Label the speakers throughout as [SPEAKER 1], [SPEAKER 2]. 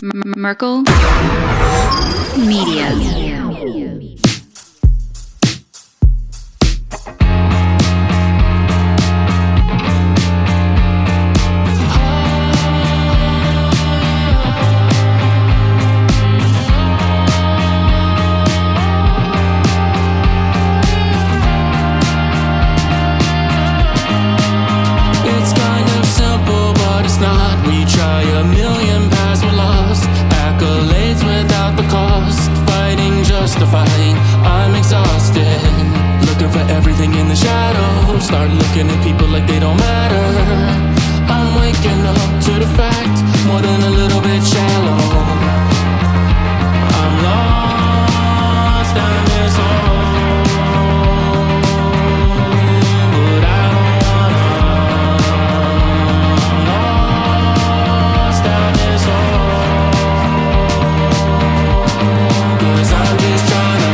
[SPEAKER 1] Merkel Media.
[SPEAKER 2] I'm exhausted, looking for everything in the shadows. Start looking at people like they don't matter. I'm waking up to the fact, more than a little bit shallow. I'm lost in this hole, but I don't wanna. I'm lost in this hole, 'cause I'm just trying to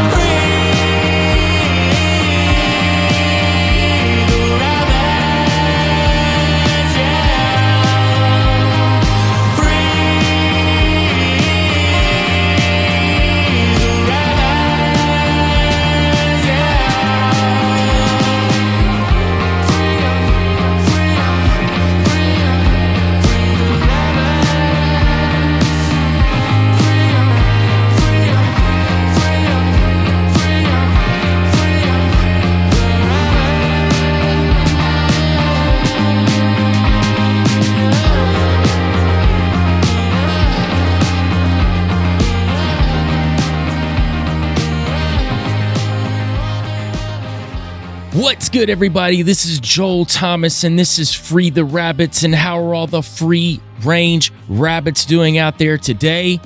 [SPEAKER 3] What's good, everybody? This is Joel Thomas, and this is Free the Rabbits. And how are all the free-range rabbits doing out there today?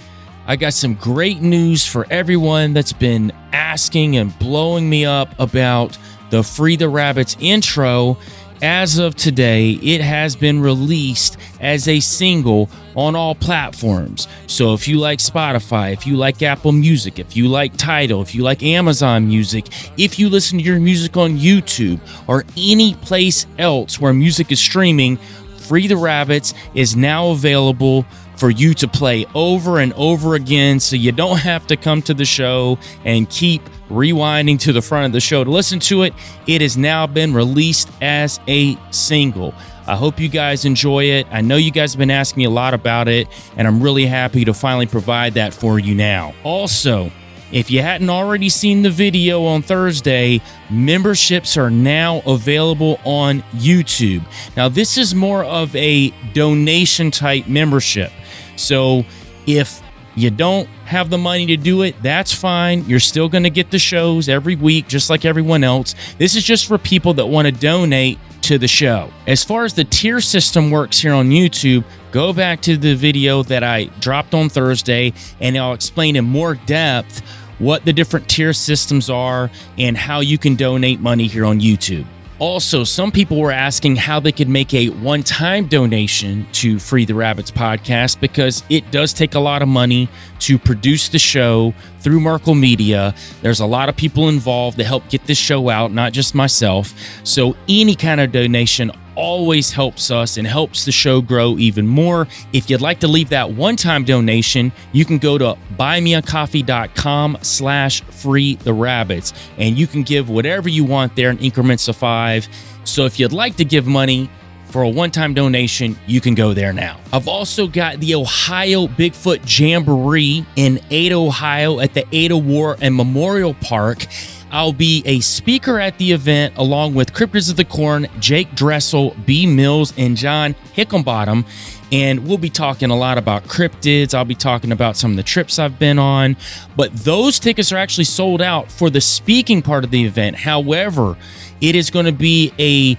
[SPEAKER 3] I got some great news for everyone that's been asking and blowing me up about the Free the Rabbits intro. As of today, it has been released as a single on all platforms. So if you like Spotify, if you like Apple Music, if you like Tidal, if you like Amazon Music, if you listen to your music on YouTube or any place else where music is streaming, Free the Rabbits is now available for you to play over and over again, so you don't have to come to the show and keep rewinding to the front of the show to listen to it. It has now been released as a single. I hope you guys enjoy it. I know you guys have been asking me a lot about it, and I'm really happy to finally provide that for you now. Also, if you hadn't already seen the video on Thursday, memberships are now available on YouTube. Now, this is more of a donation type membership. So if you don't have the money to do it, that's fine. You're still going to get the shows every week, just like everyone else. This is just for people that want to donate to the show. As far as the tier system works here on YouTube, go back to the video that I dropped on Thursday, and I'll explain in more depth what the different tier systems are and how you can donate money here on YouTube. Also, some people were asking how they could make a one-time donation to Free the Rabbits podcast, because it does take a lot of money to produce the show through Merkel Media. There's a lot of people involved to help get this show out, not just myself. So any kind of donation always helps us and helps the show grow even more. If you'd like to leave that one-time donation, you can go to buymeacoffee.com/freetherabbits, and you can give whatever you want there in increments of 5. So if you'd like to give money for a one-time donation, you can go there now. I've also got the Ohio Bigfoot Jamboree in Ada, Ohio at the Ada War and Memorial Park. I'll be a speaker at the event along with Cryptids of the Corn, Jake Dressel, B. Mills, and John Hickenbottom. And we'll be talking a lot about cryptids. I'll be talking about some of the trips I've been on. But those tickets are actually sold out for the speaking part of the event. However, it is going to be a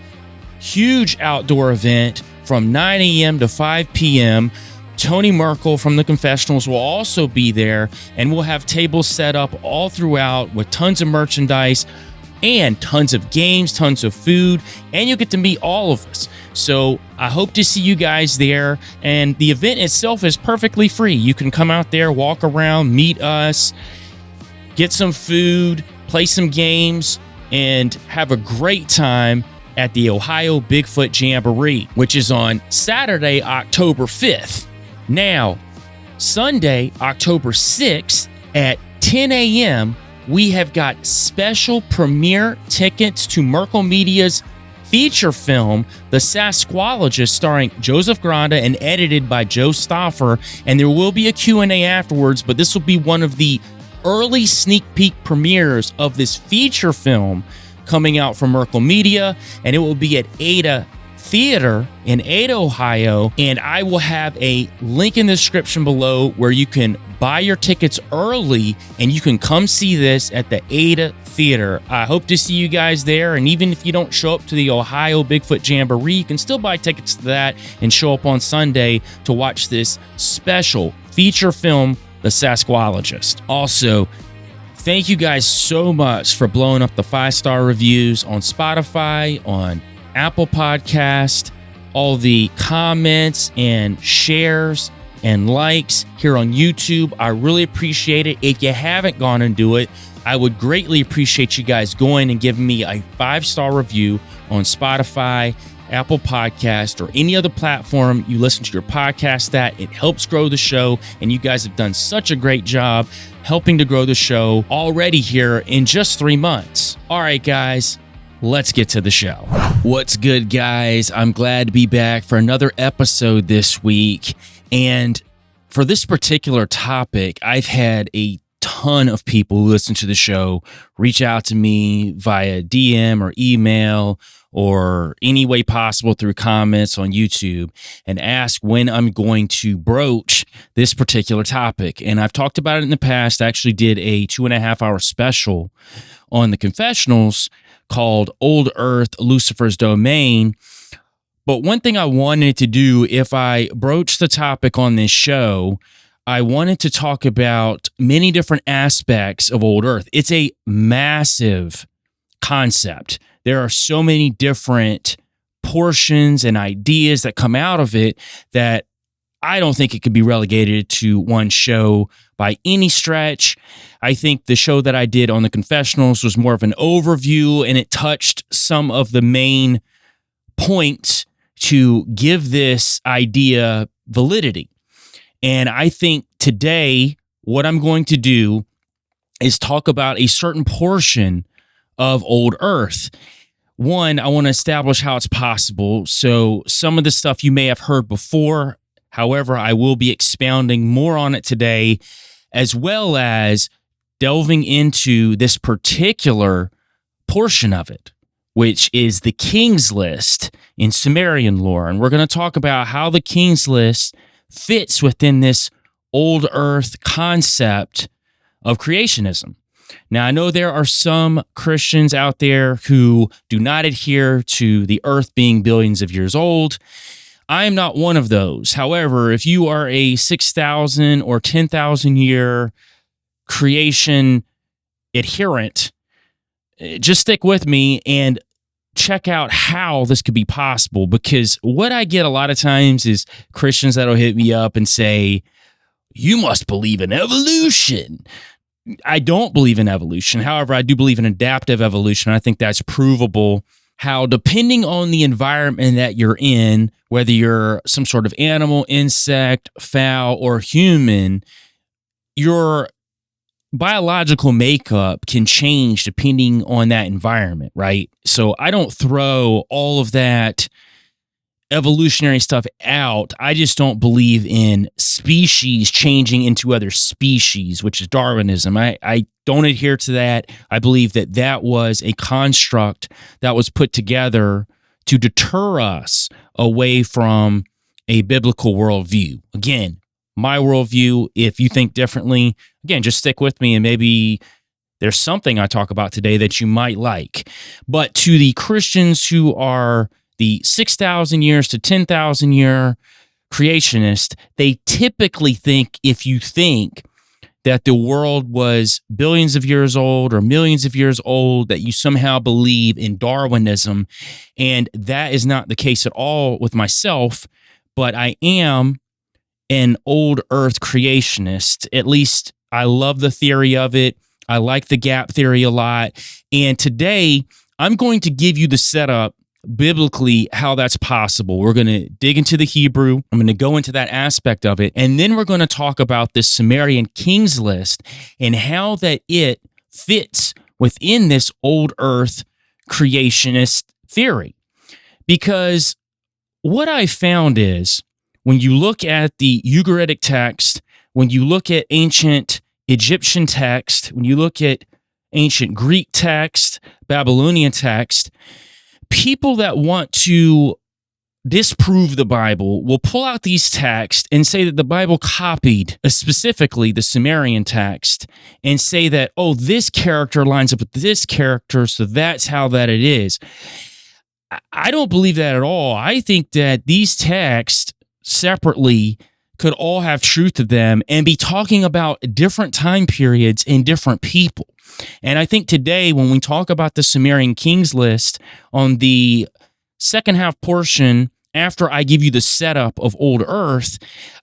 [SPEAKER 3] huge outdoor event from 9 a.m. to 5 p.m. Tony Merkel from the Confessionals will also be there, and we'll have tables set up all throughout with tons of merchandise and tons of games, tons of food, and you'll get to meet all of us. So I hope to see you guys there, and the event itself is perfectly free. You can come out there, walk around, meet us, get some food, play some games, and have a great time at the Ohio Bigfoot Jamboree, which is on Saturday, October 5th. Now, Sunday, October 6th at 10 a.m., we have got special premiere tickets to Merkle Media's feature film, The Sasquatchologist, starring Joseph Granda and edited by Joe Stauffer. And there will be a Q&A afterwards, but this will be one of the early sneak peek premieres of this feature film coming out from Merkle Media, and it will be at Ada Theater in Ada, Ohio. And I will have a link in the description below where you can buy your tickets early and you can come see this at the Ada Theater. I hope to see you guys there. And even if you don't show up to the Ohio Bigfoot Jamboree, you can still buy tickets to that and show up on Sunday to watch this special feature film, The Sasquatchologist. Also, thank you guys so much for blowing up the 5-star reviews on Spotify, on Apple Podcast, all the comments and shares and likes here on YouTube. I really appreciate it. If you haven't gone and do it, I would greatly appreciate you guys going and giving me a 5-star review on Spotify, Apple Podcast, or any other platform you listen to your podcast at. It helps grow the show, and you guys have done such a great job helping to grow the show already here in just 3 months. All right, guys, let's get to the show. What's good, guys? I'm glad to be back for another episode this week. And for this particular topic, I've had a ton of people who listen to the show reach out to me via DM or email or any way possible through comments on YouTube and ask when I'm going to broach this particular topic. And I've talked about it in the past. I actually did a 2.5-hour special on the confessionals called Old Earth, Lucifer's Domain. But one thing I wanted to do, if I broach the topic on this show, I wanted to talk about many different aspects of Old Earth. It's a massive concept. There are so many different portions and ideas that come out of it that I don't think it could be relegated to one show by any stretch. I think the show that I did on the confessionals was more of an overview, and it touched some of the main points to give this idea validity. And I think today what I'm going to do is talk about a certain portion of Old Earth. One, I want to establish how it's possible. So some of the stuff you may have heard before. However, I will be expounding more on it today, as well as delving into this particular portion of it, which is the King's List in Sumerian lore. And we're going to talk about how the King's List fits within this Old Earth concept of creationism. Now, I know there are some Christians out there who do not adhere to the Earth being billions of years old. I am not one of those. However, if you are a 6,000 or 10,000 year creation adherent, just stick with me and check out how this could be possible. Because what I get a lot of times is Christians that'll hit me up and say, you must believe in evolution. I don't believe in evolution. However, I do believe in adaptive evolution. I think that's provable. How depending on the environment that you're in, whether you're some sort of animal, insect, fowl, or human, your biological makeup can change depending on that environment, right? So I don't throw all of that evolutionary stuff out. I just don't believe in species changing into other species, which is Darwinism. I don't adhere to that. I believe that that was a construct that was put together to deter us away from a biblical worldview. Again, my worldview. If you think differently, again, just stick with me and maybe there's something I talk about today that you might like. But to the Christians who are the 6,000 years to 10,000 year creationist, they typically think, if you think that the world was billions of years old or millions of years old, that you somehow believe in Darwinism. And that is not the case at all with myself, but I am an old earth creationist. At least I love the theory of it. I like the gap theory a lot. And today I'm going to give you the setup biblically how that's possible. We're going to dig into the Hebrew. I'm going to go into that aspect of it. And then we're going to talk about the Sumerian Kings List and how that it fits within this old earth creationist theory. Because what I found is when you look at the Ugaritic text, when you look at ancient Egyptian text, when you look at ancient Greek text, Babylonian text, people that want to disprove the Bible will pull out these texts and say that the Bible copied specifically the Sumerian text and say that, oh, this character lines up with this character, so that's how that it is. I don't believe that at all. I think that these texts separately could all have truth to them and be talking about different time periods and different people. And I think today, when we talk about the Sumerian Kings List on the second half portion, after I give you the setup of Old Earth,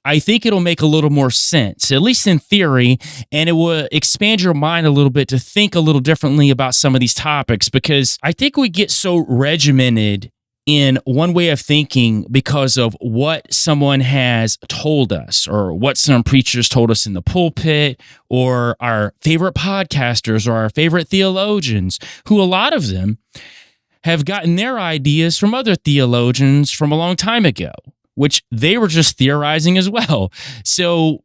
[SPEAKER 3] I think it'll make a little more sense, at least in theory, and it will expand your mind a little bit to think a little differently about some of these topics, because I think we get so regimented in one way of thinking because of what someone has told us or what some preachers told us in the pulpit or our favorite podcasters or our favorite theologians, who a lot of them have gotten their ideas from other theologians from a long time ago, which they were just theorizing as well. So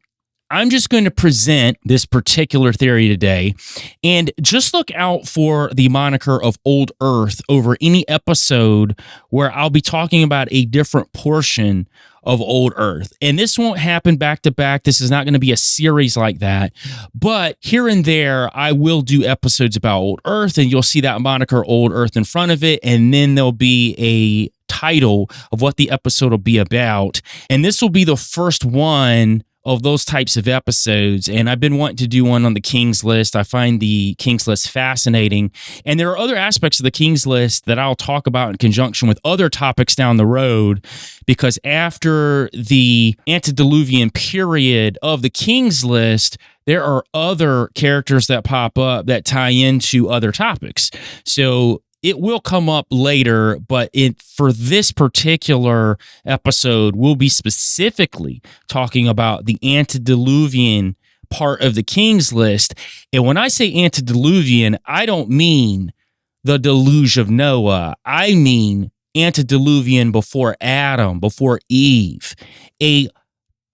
[SPEAKER 3] I'm just going to present this particular theory today, and just look out for the moniker of Old Earth over any episode where I'll be talking about a different portion of Old Earth. And this won't happen back to back. This is not going to be a series like that. But here and there, I will do episodes about Old Earth, and you'll see that moniker Old Earth in front of it, and then there'll be a title of what the episode will be about. And this will be the first one of those types of episodes, and I've been wanting to do one on the King's List. I find the King's List fascinating, and there are other aspects of the King's List that I'll talk about in conjunction with other topics down the road, because after the antediluvian period of the King's List, there are other characters that pop up that tie into other topics. So it will come up later, but for this particular episode, we'll be specifically talking about the antediluvian part of the King's List. And when I say antediluvian, I don't mean the deluge of Noah. I mean antediluvian before Adam, before Eve, a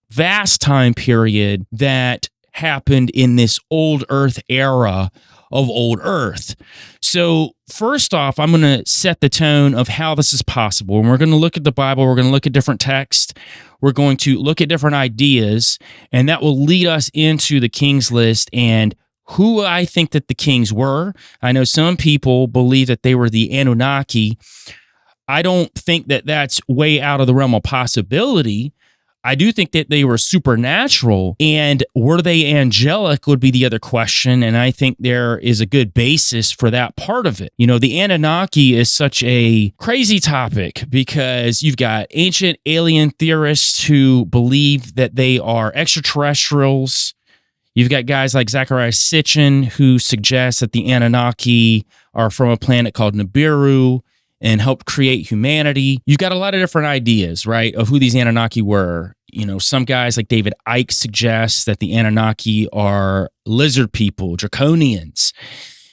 [SPEAKER 3] vast time period that happened in this old earth era of Old Earth. So first off, I'm going to set the tone of how this is possible. And we're going to look at the Bible. We're going to look at different texts. We're going to look at different ideas, and that will lead us into the King's List and who I think that the kings were. I know some people believe that they were the Anunnaki. I don't think that that's way out of the realm of possibility. I do think that they were supernatural, and were they angelic would be the other question, and I think there is a good basis for that part of it. You know, the Anunnaki is such a crazy topic because you've got ancient alien theorists who believe that they are extraterrestrials. You've got guys like Zecharia Sitchin who suggest that the Anunnaki are from a planet called Nibiru and helped create humanity. You've got a lot of different ideas, right, of who these Anunnaki were. You know, some guys like David Icke suggests that the Anunnaki are lizard people, draconians.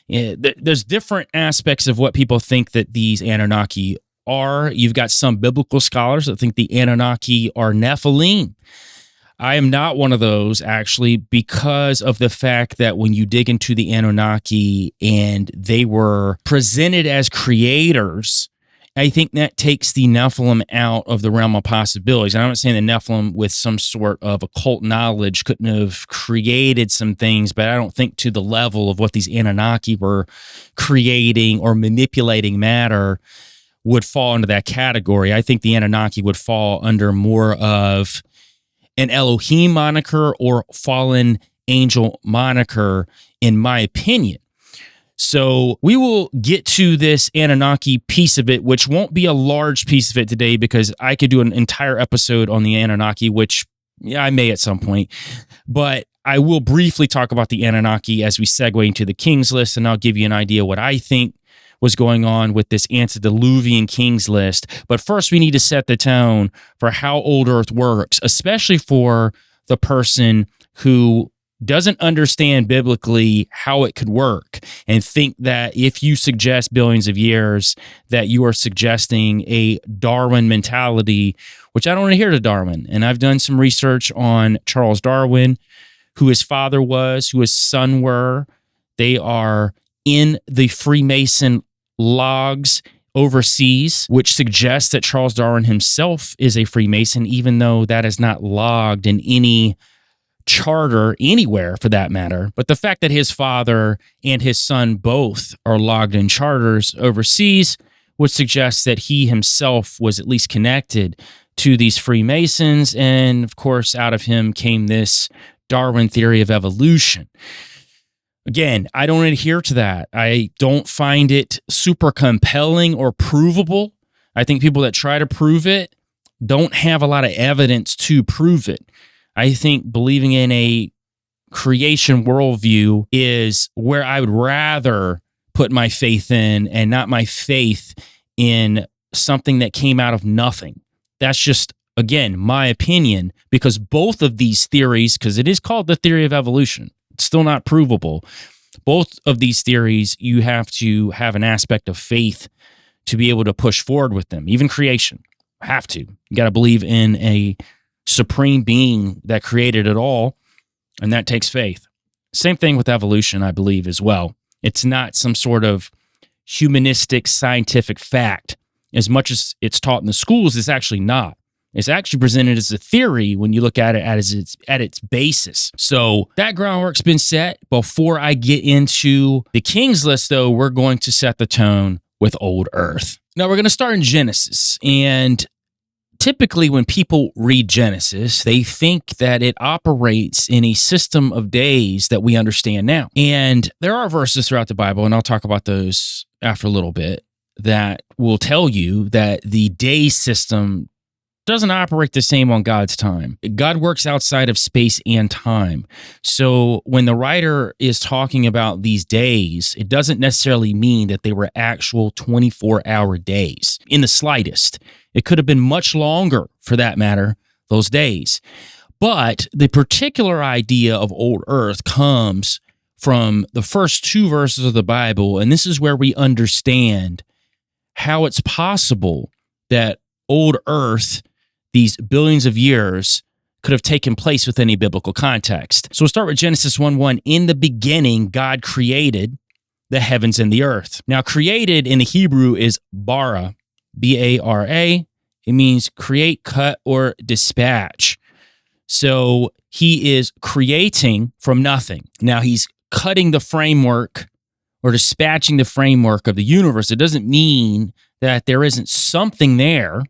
[SPEAKER 3] There's different aspects of what people think that these Anunnaki are. You've got some biblical scholars that think the Anunnaki are Nephilim. I am not one of those, actually, because of the fact that when you dig into the Anunnaki and they were presented as creators, I think that takes the Nephilim out of the realm of possibilities. And I'm not saying the Nephilim with some sort of occult knowledge couldn't have created some things, but I don't think to the level of what these Anunnaki were creating or manipulating matter would fall into that category. I think the Anunnaki would fall under more of an Elohim moniker or fallen angel moniker, in my opinion. So we will get to this Anunnaki piece of it, which won't be a large piece of it today because I could do an entire episode on the Anunnaki, which I may at some point. But I will briefly talk about the Anunnaki as we segue into the King's List, and I'll give you an idea what I think was going on with this antediluvian kings list. But first, we need to set the tone for how old Earth works, especially for the person who doesn't understand biblically how it could work and think that if you suggest billions of years, that you are suggesting a Darwin mentality, which I don't adhere to Darwin. And I've done some research on Charles Darwin, who his father was, who his son were. They are in the Freemason logs overseas, which suggests that Charles Darwin himself is a Freemason, even though that is not logged in any charter anywhere for that matter. But the fact that his father and his son both are logged in charters overseas would suggest that he himself was at least connected to these Freemasons. And of course, out of him came this Darwin theory of evolution. Again, I don't adhere to that. I don't find it super compelling or provable. I think people that try to prove it don't have a lot of evidence to prove it. I think believing in a creation worldview is where I would rather put my faith in, and not my faith in something that came out of nothing. That's just, again, my opinion, because both of these theories, because it is called the theory of evolution, it's still not provable. Both of these theories, you have to have an aspect of faith to be able to push forward with them. Even creation, have to. You got to believe in a supreme being that created it all, and that takes faith. Same thing with evolution, I believe, as well. It's not some sort of humanistic scientific fact. As much as it's taught in the schools, it's actually not. It's actually presented as a theory when you look at it at its basis. So that groundwork's been set. Before I get into the King's List, though, we're going to set the tone with old Earth. Now, we're going to start in Genesis, and typically, when people read Genesis, they think that it operates in a system of days that we understand now. And there are verses throughout the Bible, and I'll talk about those after a little bit, that will tell you that the day system doesn't operate the same on God's time. God works outside of space and time. So when the writer is talking about these days, it doesn't necessarily mean that they were actual 24-hour days in the slightest. It could have been much longer, for that matter, those days. But the particular idea of old Earth comes from the first two verses of the Bible, and this is where we understand how it's possible that old Earth, these billions of years, could have taken place within a biblical context. So we'll start with Genesis 1:1. In the beginning, God created the heavens and the earth. Now, created in the Hebrew is bara, B-A-R-A. It means create, cut, or dispatch. So he is creating from nothing. Now, he's cutting the framework or dispatching the framework of the universe. It doesn't mean that there isn't something there.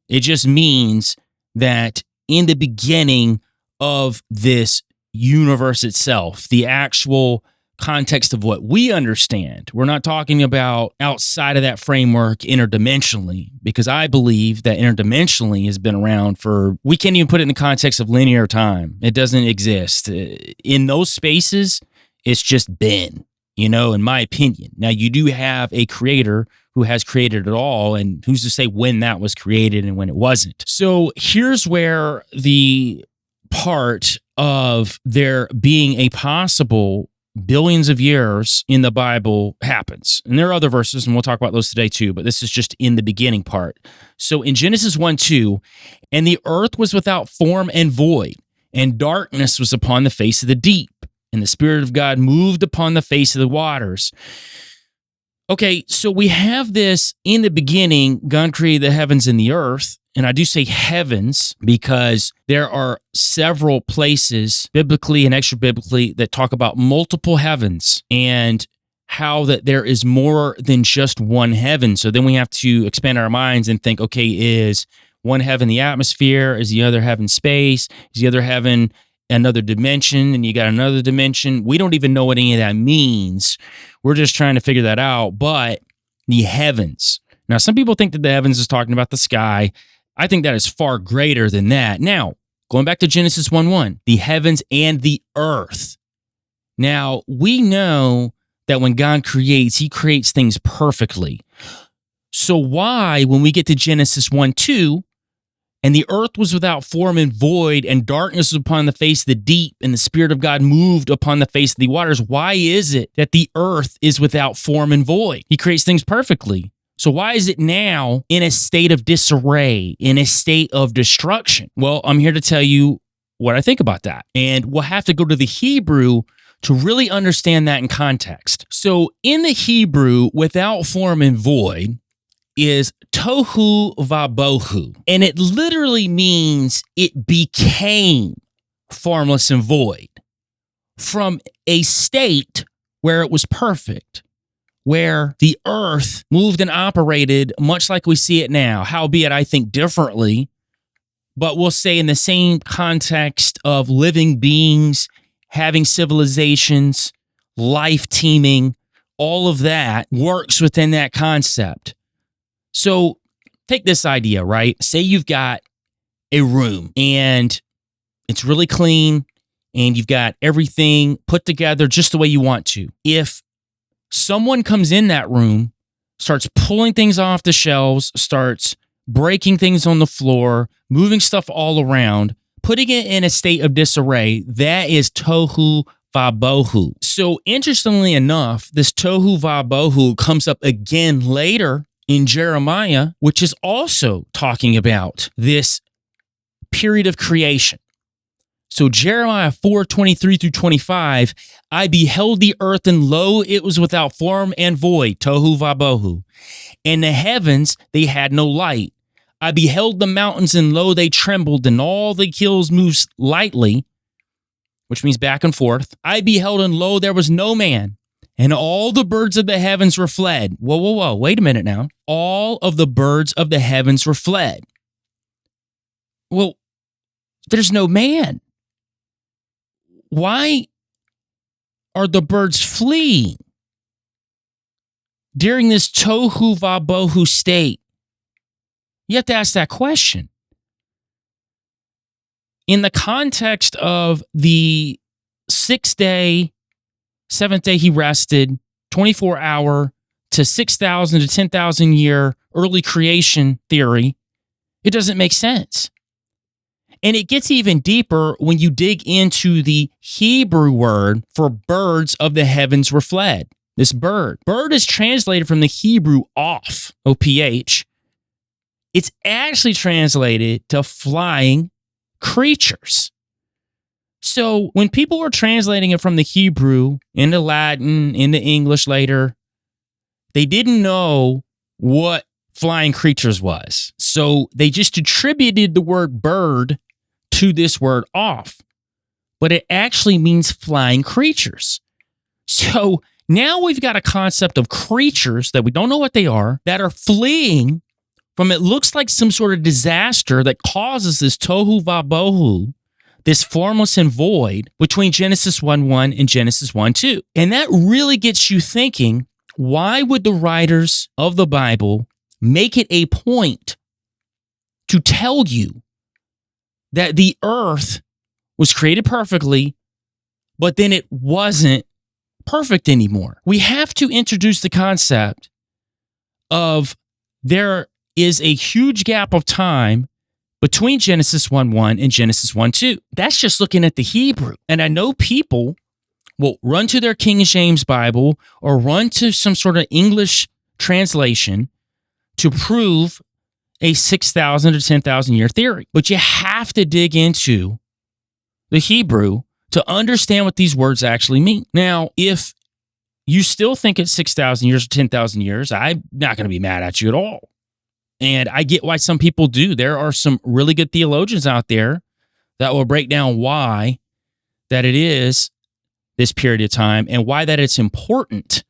[SPEAKER 3] It just means that in the beginning of this universe itself, the actual context of what we understand, we're not talking about outside of that framework interdimensionally, because I believe that interdimensionally has been around for, we can't even put it in the context of linear time. It doesn't exist. In those spaces, it's just been, in my opinion. Now, you do have a creator who has created it all, and who's to say when that was created and when it wasn't. So here's where the part of there being a possible billions of years in the Bible happens. And there are other verses, and we'll talk about those today too, but this is just in the beginning part. So in Genesis 1:2, and the earth was without form and void, and darkness was upon the face of the deep, and the Spirit of God moved upon the face of the waters. Okay, so we have this in the beginning, God created the heavens and the earth. And I do say heavens because there are several places biblically and extra biblically that talk about multiple heavens and how that there is more than just one heaven. So then we have to expand our minds and think, okay, is one heaven the atmosphere? Is the other heaven space? Is the other heaven another dimension? And you got another dimension. We don't even know what any of that means. We're just trying to figure that out. But the heavens. Now, some people think that the heavens is talking about the sky. I think that is far greater than that. Now, going back to Genesis 1:1, the heavens and the earth. Now, we know that when God creates, he creates things perfectly. So why, when we get to Genesis 1:2, and the earth was without form and void, and darkness was upon the face of the deep, and the Spirit of God moved upon the face of the waters, why is it that the earth is without form and void? He creates things perfectly. So why is it now in a state of disarray, in a state of destruction? Well, I'm here to tell you what I think about that. And we'll have to go to the Hebrew to really understand that in context. So in the Hebrew, without form and void is tohu vabohu. And it literally means it became formless and void from a state where it was perfect, where the earth moved and operated much like we see it now, howbeit I think differently, but we'll say in the same context of living beings, having civilizations, life teeming, all of that works within that concept. So take this idea, right? Say you've got a room and it's really clean and you've got everything put together just the way you want to. If someone comes in that room, starts pulling things off the shelves, starts breaking things on the floor, moving stuff all around, putting it in a state of disarray, that is tohu vabohu. So interestingly enough, this tohu vabohu comes up again later in Jeremiah, which is also talking about this period of creation. So Jeremiah 4:23 through 25, I beheld the earth, and lo, it was without form and void, tohu vabohu. And the heavens, they had no light. I beheld the mountains, and lo, they trembled, and all the hills moved lightly, which means back and forth. I beheld, and lo, there was no man, and all the birds of the heavens were fled. Whoa, wait a minute now. All of the birds of the heavens were fled. Well, there's no man. Why are the birds fleeing during this tohu vabohu state? You have to ask that question. In the context of the 6th day, 7th day he rested, 24-hour to 6,000 to 10,000 year early creation theory, it doesn't make sense. And it gets even deeper when you dig into the Hebrew word for birds of the heavens were fled. This bird. Bird is translated from the Hebrew oph, O-P-H. It's actually translated to flying creatures. So when people were translating it from the Hebrew into Latin, into English later, they didn't know what flying creatures was. So they just attributed the word bird to this word off, but it actually means flying creatures. So now we've got a concept of creatures that we don't know what they are, that are fleeing from, it looks like some sort of disaster that causes this tohu vabohu, this formless and void between Genesis 1:1 and Genesis 1:2. And that really gets you thinking, why would the writers of the Bible make it a point to tell you that the earth was created perfectly, but then it wasn't perfect anymore? We have to introduce the concept of there is a huge gap of time between Genesis 1:1 and Genesis 1:2. That's just looking at the Hebrew. And I know people will run to their King James Bible or run to some sort of English translation to prove a 6,000 to 10,000 year theory. But you have to dig into the Hebrew to understand what these words actually mean. Now, if you still think it's 6,000 years or 10,000 years, I'm not going to be mad at you at all. And I get why some people do. There are some really good theologians out there that will break down why that it is this period of time and why that it's important,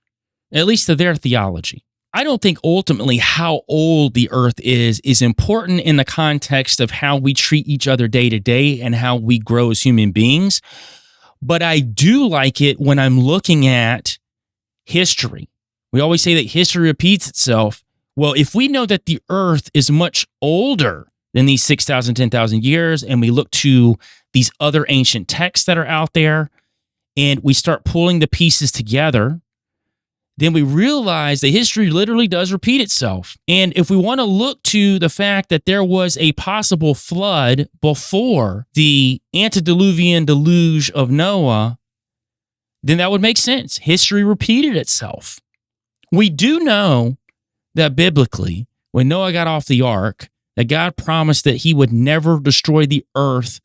[SPEAKER 3] at least to their theology. I don't think ultimately how old the earth is important in the context of how we treat each other day to day and how we grow as human beings. But I do like it when I'm looking at history. We always say that history repeats itself. Well, if we know that the earth is much older than these 6,000, 10,000 years, and we look to these other ancient texts that are out there, and we start pulling the pieces together, then we realize that history literally does repeat itself. And if we want to look to the fact that there was a possible flood before the antediluvian deluge of Noah, then that would make sense. History repeated itself. We do know that biblically, when Noah got off the ark, that God promised that he would never destroy the earth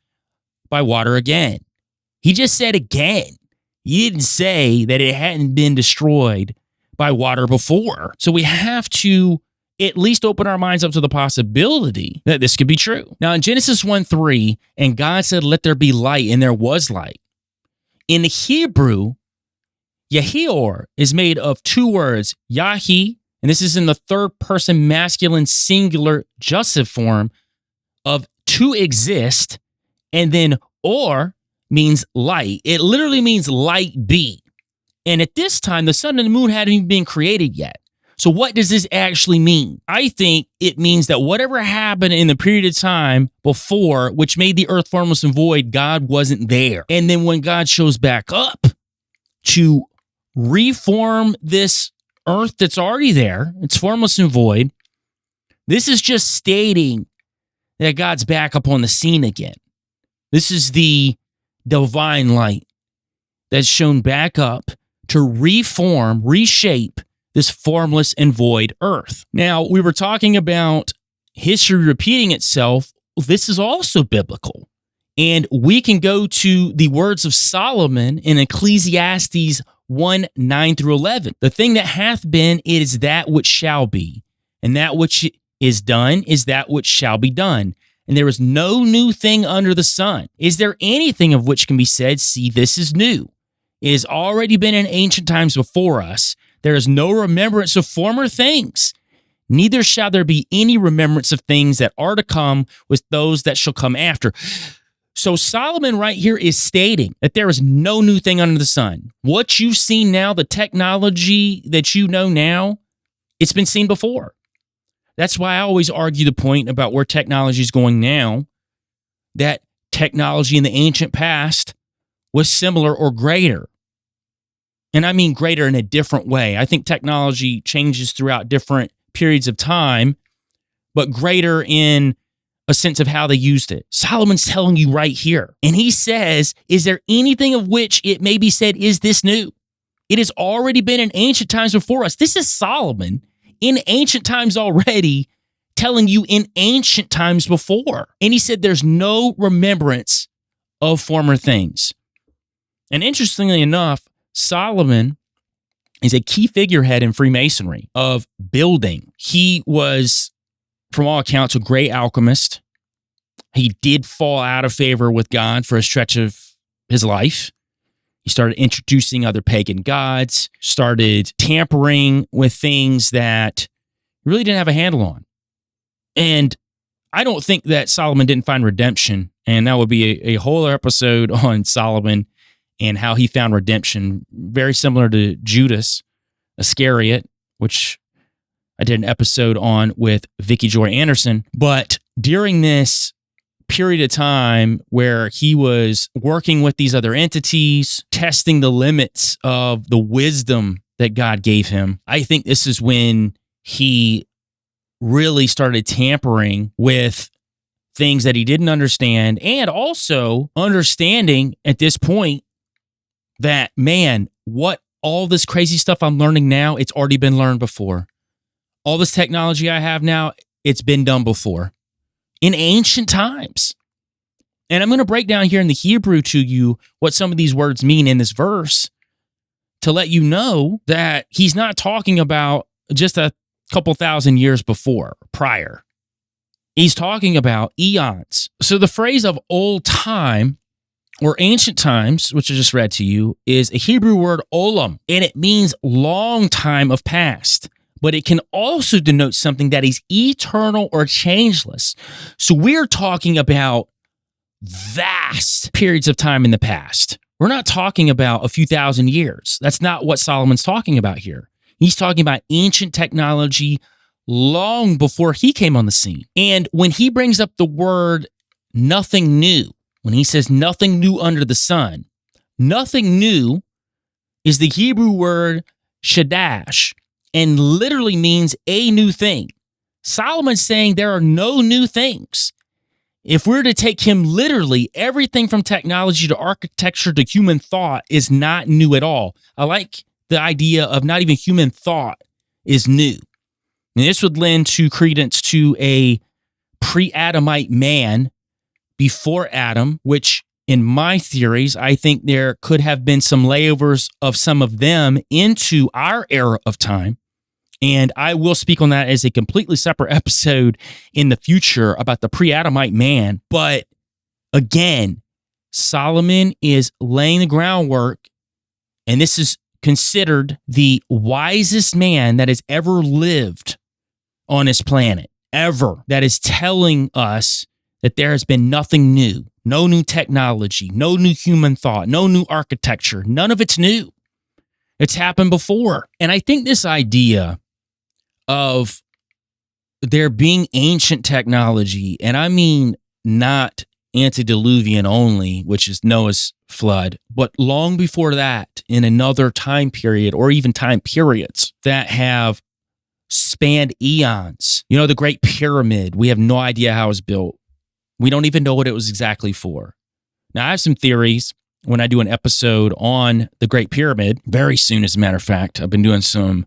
[SPEAKER 3] by water again. He just said again. He didn't say that it hadn't been destroyed by water before. So we have to at least open our minds up to the possibility that this could be true. Now in Genesis 1:3, and God said, "Let there be light," and there was light. In the Hebrew, Yahior is made of two words, Yahi, and this is in the third person masculine singular jussive form of to exist, and then or means light. It literally means light be. And at this time, the sun and the moon hadn't even been created yet. So what does this actually mean? I think it means that whatever happened in the period of time before, which made the earth formless and void, God wasn't there. And then when God shows back up to reform this earth that's already there, it's formless and void, this is just stating that God's back up on the scene again. This is the divine light that's shown back up to reform, reshape this formless and void earth. Now, we were talking about history repeating itself. This is also biblical. And we can go to the words of Solomon in Ecclesiastes 1:9-11. The thing that hath been, it is that which shall be. And that which is done is that which shall be done. And there is no new thing under the sun. Is there anything of which can be said, see, this is new? It has already been in ancient times before us. There is no remembrance of former things. Neither shall there be any remembrance of things that are to come with those that shall come after. So Solomon right here is stating that there is no new thing under the sun. What you've seen now, the technology that you know now, it's been seen before. That's why I always argue the point about where technology is going now, that technology in the ancient past was similar or greater. And I mean greater in a different way. I think technology changes throughout different periods of time, but greater in a sense of how they used it. Solomon's telling you right here. And he says, is there anything of which it may be said, is this new? It has already been in ancient times before us. This is Solomon in ancient times already, telling you in ancient times before. And he said there's no remembrance of former things. And interestingly enough, Solomon is a key figurehead in Freemasonry of building. He was, from all accounts, a great alchemist. He did fall out of favor with God for a stretch of his life. He started introducing other pagan gods, started tampering with things that he really didn't have a handle on. And I don't think that Solomon didn't find redemption, and that would be a whole episode on Solomon and how he found redemption, very similar to Judas Iscariot, which I did an episode on with Vicky Joy Anderson. But during this period of time where he was working with these other entities, testing the limits of the wisdom that God gave him, I think this is when he really started tampering with things that he didn't understand, and also understanding at this point that, man, what all this crazy stuff I'm learning now, it's already been learned before. All this technology I have now, it's been done before in ancient times. And I'm going to break down here in the Hebrew to you what some of these words mean in this verse to let you know that he's not talking about just a couple thousand years before, prior. He's talking about eons. So the phrase of old time or ancient times, which I just read to you, is a Hebrew word olam, and it means long time of past. But it can also denote something that is eternal or changeless. So we're talking about vast periods of time in the past. We're not talking about a few thousand years. That's not what Solomon's talking about here. He's talking about ancient technology long before he came on the scene. And when he brings up the word nothing new, when he says nothing new under the sun, nothing new is the Hebrew word Shadash, and literally means a new thing. Solomon's saying there are no new things. If we're to take him literally, everything from technology to architecture to human thought is not new at all. I like the idea of not even human thought is new. And this would lend to credence to a pre-Adamite man before Adam, which in my theories, I think there could have been some layovers of some of them into our era of time. And I will speak on that as a completely separate episode in the future about the pre-Adamite man. But again, Solomon is laying the groundwork, and this is considered the wisest man that has ever lived on this planet, ever, that is telling us that there has been nothing new, no new technology, no new human thought, no new architecture. None of it's new. It's happened before. And I think this idea of there being ancient technology, and I mean not antediluvian only, which is Noah's flood, but long before that, in another time period or even time periods that have spanned eons. You know, the Great Pyramid, we have no idea how it was built. We don't even know what it was exactly for. Now, I have some theories when I do an episode on the Great Pyramid, very soon, as a matter of fact. I've been doing some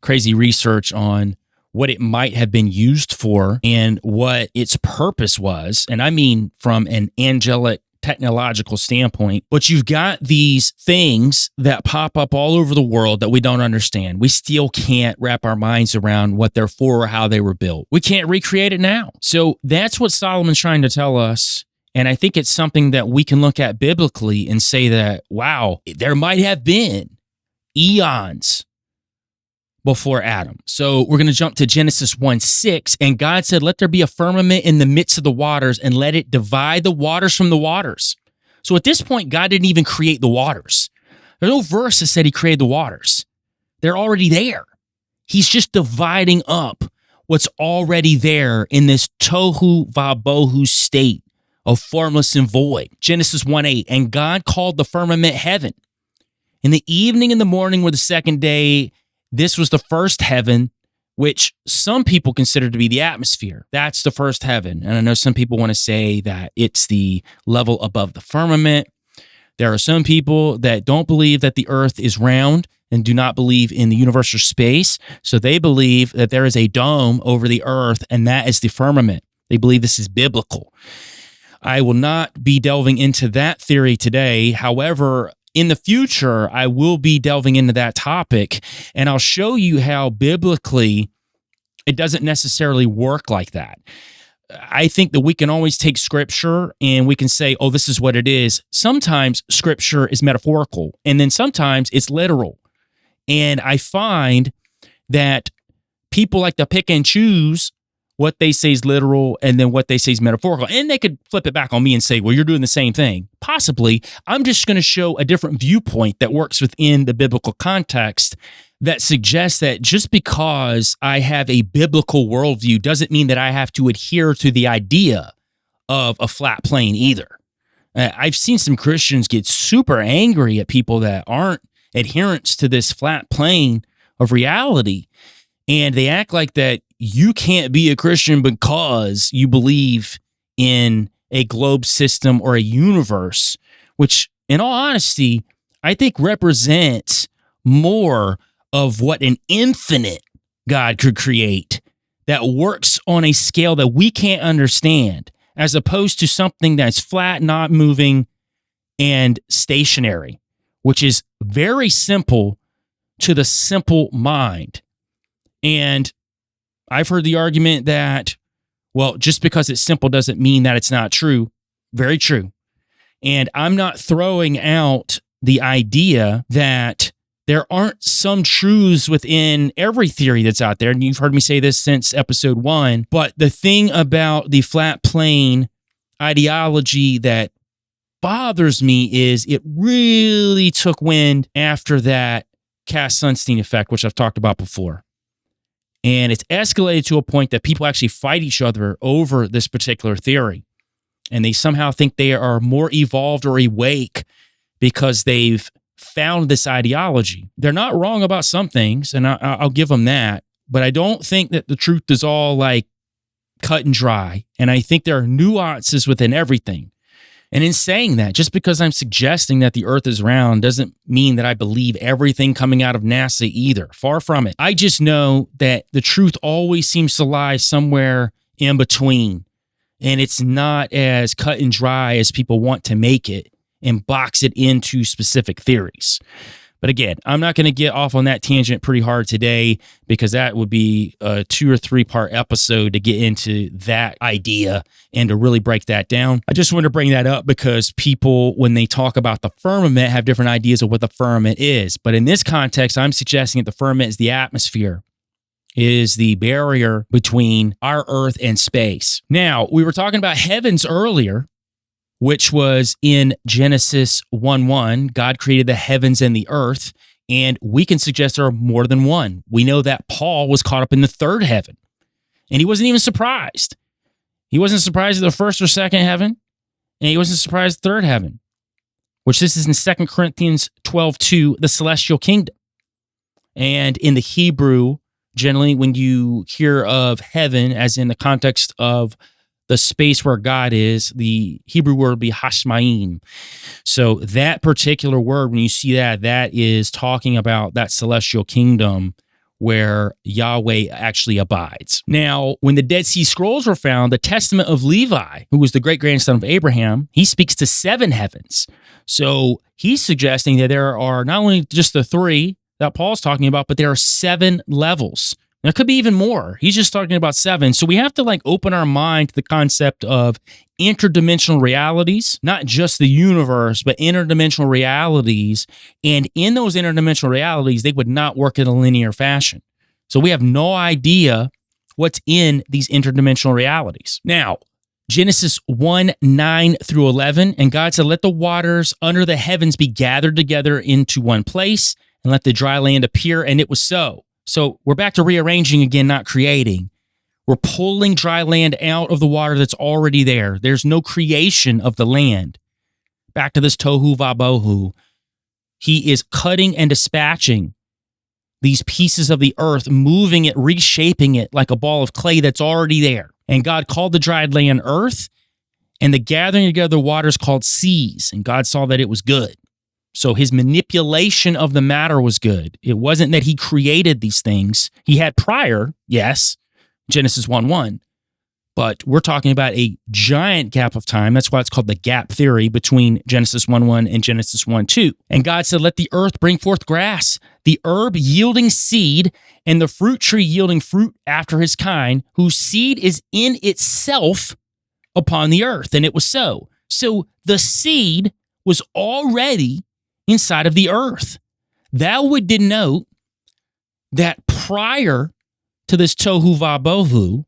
[SPEAKER 3] crazy research on what it might have been used for and what its purpose was. And I mean from an angelic technological standpoint. But you've got these things that pop up all over the world that we don't understand. We still can't wrap our minds around what they're for or how they were built. We can't recreate it now. So that's what Solomon's trying to tell us. And I think it's something that we can look at biblically and say that, wow, there might have been eons before Adam. So we're going to jump to Genesis 1:6. And God said, let there be a firmament in the midst of the waters and let it divide the waters from the waters. So at this point, God didn't even create the waters. There's no verse that said he created the waters. They're already there. He's just dividing up what's already there in this tohu vabohu state of formless and void. Genesis 1:8, and God called the firmament heaven. In the evening and the morning were the second day. This was the first heaven, which some people consider to be the atmosphere. That's the first heaven. And I know some people want to say that it's the level above the firmament. There are some people that don't believe that the earth is round and do not believe in the universe or space. So they believe that there is a dome over the earth, and that is the firmament. They believe this is biblical. I will not be delving into that theory today. However, in the future, I will be delving into that topic, and I'll show you how biblically it doesn't necessarily work like that. I think that we can always take scripture and we can say, oh, this is what it is. Sometimes scripture is metaphorical, and then sometimes it's literal. And I find that people like to pick and choose what they say is literal and then what they say is metaphorical. And they could flip it back on me and say, well, you're doing the same thing. Possibly. I'm just going to show a different viewpoint that works within the biblical context that suggests that just because I have a biblical worldview doesn't mean that I have to adhere to the idea of a flat plane either. I've seen some Christians get super angry at people that aren't adherents to this flat plane of reality. And they act like that you can't be a Christian because you believe in a globe system or a universe, which, in all honesty, I think represents more of what an infinite God could create that works on a scale that we can't understand, as opposed to something that's flat, not moving, and stationary, which is very simple to the simple mind. And I've heard the argument that, well, just because it's simple doesn't mean that it's not true. Very true. And I'm not throwing out the idea that there aren't some truths within every theory that's out there. And you've heard me say this since episode 1. But the thing about the flat plane ideology that bothers me is it really took wind after that Cass-Sunstein effect, which I've talked about before. And it's escalated to a point that people actually fight each other over this particular theory. And they somehow think they are more evolved or awake because they've found this ideology. They're not wrong about some things, and I'll give them that, but I don't think that the truth is all like cut and dry. And I think there are nuances within everything. And in saying that, just because I'm suggesting that the earth is round doesn't mean that I believe everything coming out of NASA either. Far from it. I just know that the truth always seems to lie somewhere in between. And it's not as cut and dry as people want to make it and box it into specific theories. But again, I'm not going to get off on that tangent pretty hard today because that would be a 2 or 3 part episode to get into that idea and to really break that down. I just want to bring that up because people, when they talk about the firmament, have different ideas of what the firmament is. But in this context, I'm suggesting that the firmament is the atmosphere, is the barrier between our earth and space. Now, we were talking about heavens earlier, which was in Genesis 1:1. God created the heavens and the earth, and we can suggest there are more than one. We know that Paul was caught up in the third heaven, and he wasn't even surprised. He wasn't surprised at the first or second heaven, and he wasn't surprised at the third heaven, which this is in 2 Corinthians 12:2, the celestial kingdom. And in the Hebrew, generally, when you hear of heaven, as in the context of the space where God is, the Hebrew word would be hashmaim. So that particular word, when you see that, that is talking about that celestial kingdom where Yahweh actually abides. Now, when the Dead Sea Scrolls were found, the Testament of Levi, who was the great-grandson of Abraham, he speaks to 7 heavens. So he's suggesting that there are not only just the 3 that Paul's talking about, but there are 7 levels. There could be even more. He's just talking about 7. So we have to open our mind to the concept of interdimensional realities, not just the universe, but interdimensional realities. And in those interdimensional realities, they would not work in a linear fashion. So we have no idea what's in these interdimensional realities. Now, Genesis 1:9 through 11, and God said, "Let the waters under the heavens be gathered together into one place, and let the dry land appear," and it was so. So we're back to rearranging again, not creating. We're pulling dry land out of the water that's already there. There's no creation of the land. Back to this tohu vabohu. He is cutting and dispatching these pieces of the earth, moving it, reshaping it like a ball of clay that's already there. And God called the dried land earth, and the gathering together of the waters called seas. And God saw that it was good. So his manipulation of the matter was good. It wasn't that he created these things. He had prior, yes, Genesis 1:1. But we're talking about a giant gap of time. That's why it's called the gap theory between Genesis 1:1 and Genesis 1:2. And God said, "Let the earth bring forth grass, the herb yielding seed, and the fruit tree yielding fruit after his kind, whose seed is in itself upon the earth." And it was so. So the seed was already inside of the earth. That would denote that prior to this tohu vabohu,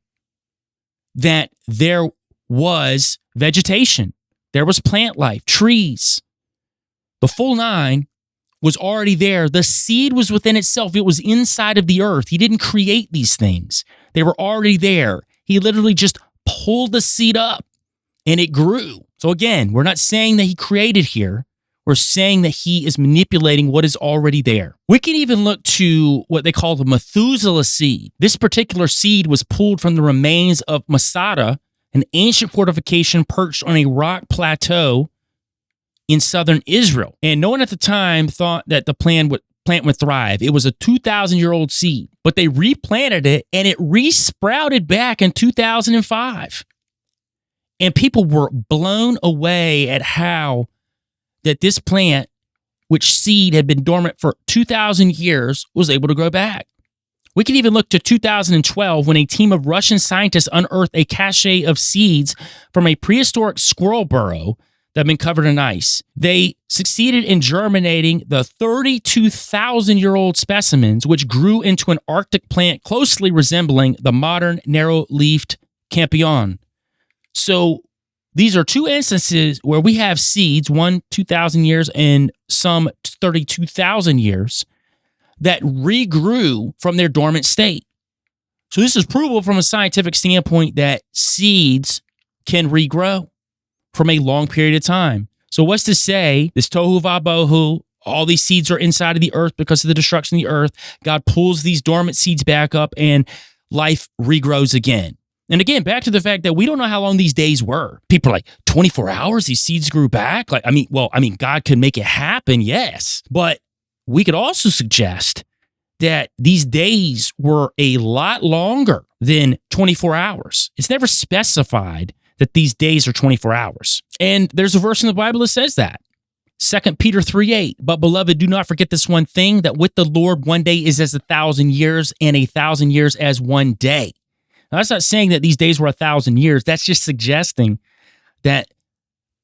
[SPEAKER 3] that there was vegetation, there was plant life, trees. The full 9 was already there. The seed was within itself. It was inside of the earth. He didn't create these things. They were already there. He literally just pulled the seed up and it grew. So again, we're not saying that he created here. We're saying that he is manipulating what is already there. We can even look to what they call the Methuselah seed. This particular seed was pulled from the remains of Masada, an ancient fortification perched on a rock plateau in southern Israel. And no one at the time thought that the plant would thrive. It was a 2,000-year-old seed, but they replanted it and it resprouted back in 2005. And people were blown away at how that this plant, which seed had been dormant for 2,000 years, was able to grow back. We can even look to 2012 when a team of Russian scientists unearthed a cache of seeds from a prehistoric squirrel burrow that had been covered in ice. They succeeded in germinating the 32,000-year-old specimens, which grew into an Arctic plant closely resembling the modern narrow-leafed campion. So these are 2 instances where we have seeds, one 2,000 years and some 32,000 years, that regrew from their dormant state. So this is provable from a scientific standpoint that seeds can regrow from a long period of time. So what's to say this tohu vabohu, All these seeds are inside of the earth because of the destruction of the earth. God pulls these dormant seeds back up and life regrows again. And again, back to the fact that we don't know how long these days were. People are like, 24 hours, these seeds grew back? God could make it happen, yes. But we could also suggest that these days were a lot longer than 24 hours. It's never specified that these days are 24 hours. And there's a verse in the Bible that says that. 2 Peter 3:8, but beloved, do not forget this one thing, that with the Lord 1 day is as 1,000 years, and 1,000 years as 1 day. Now, that's not saying that these days were 1,000 years. That's just suggesting that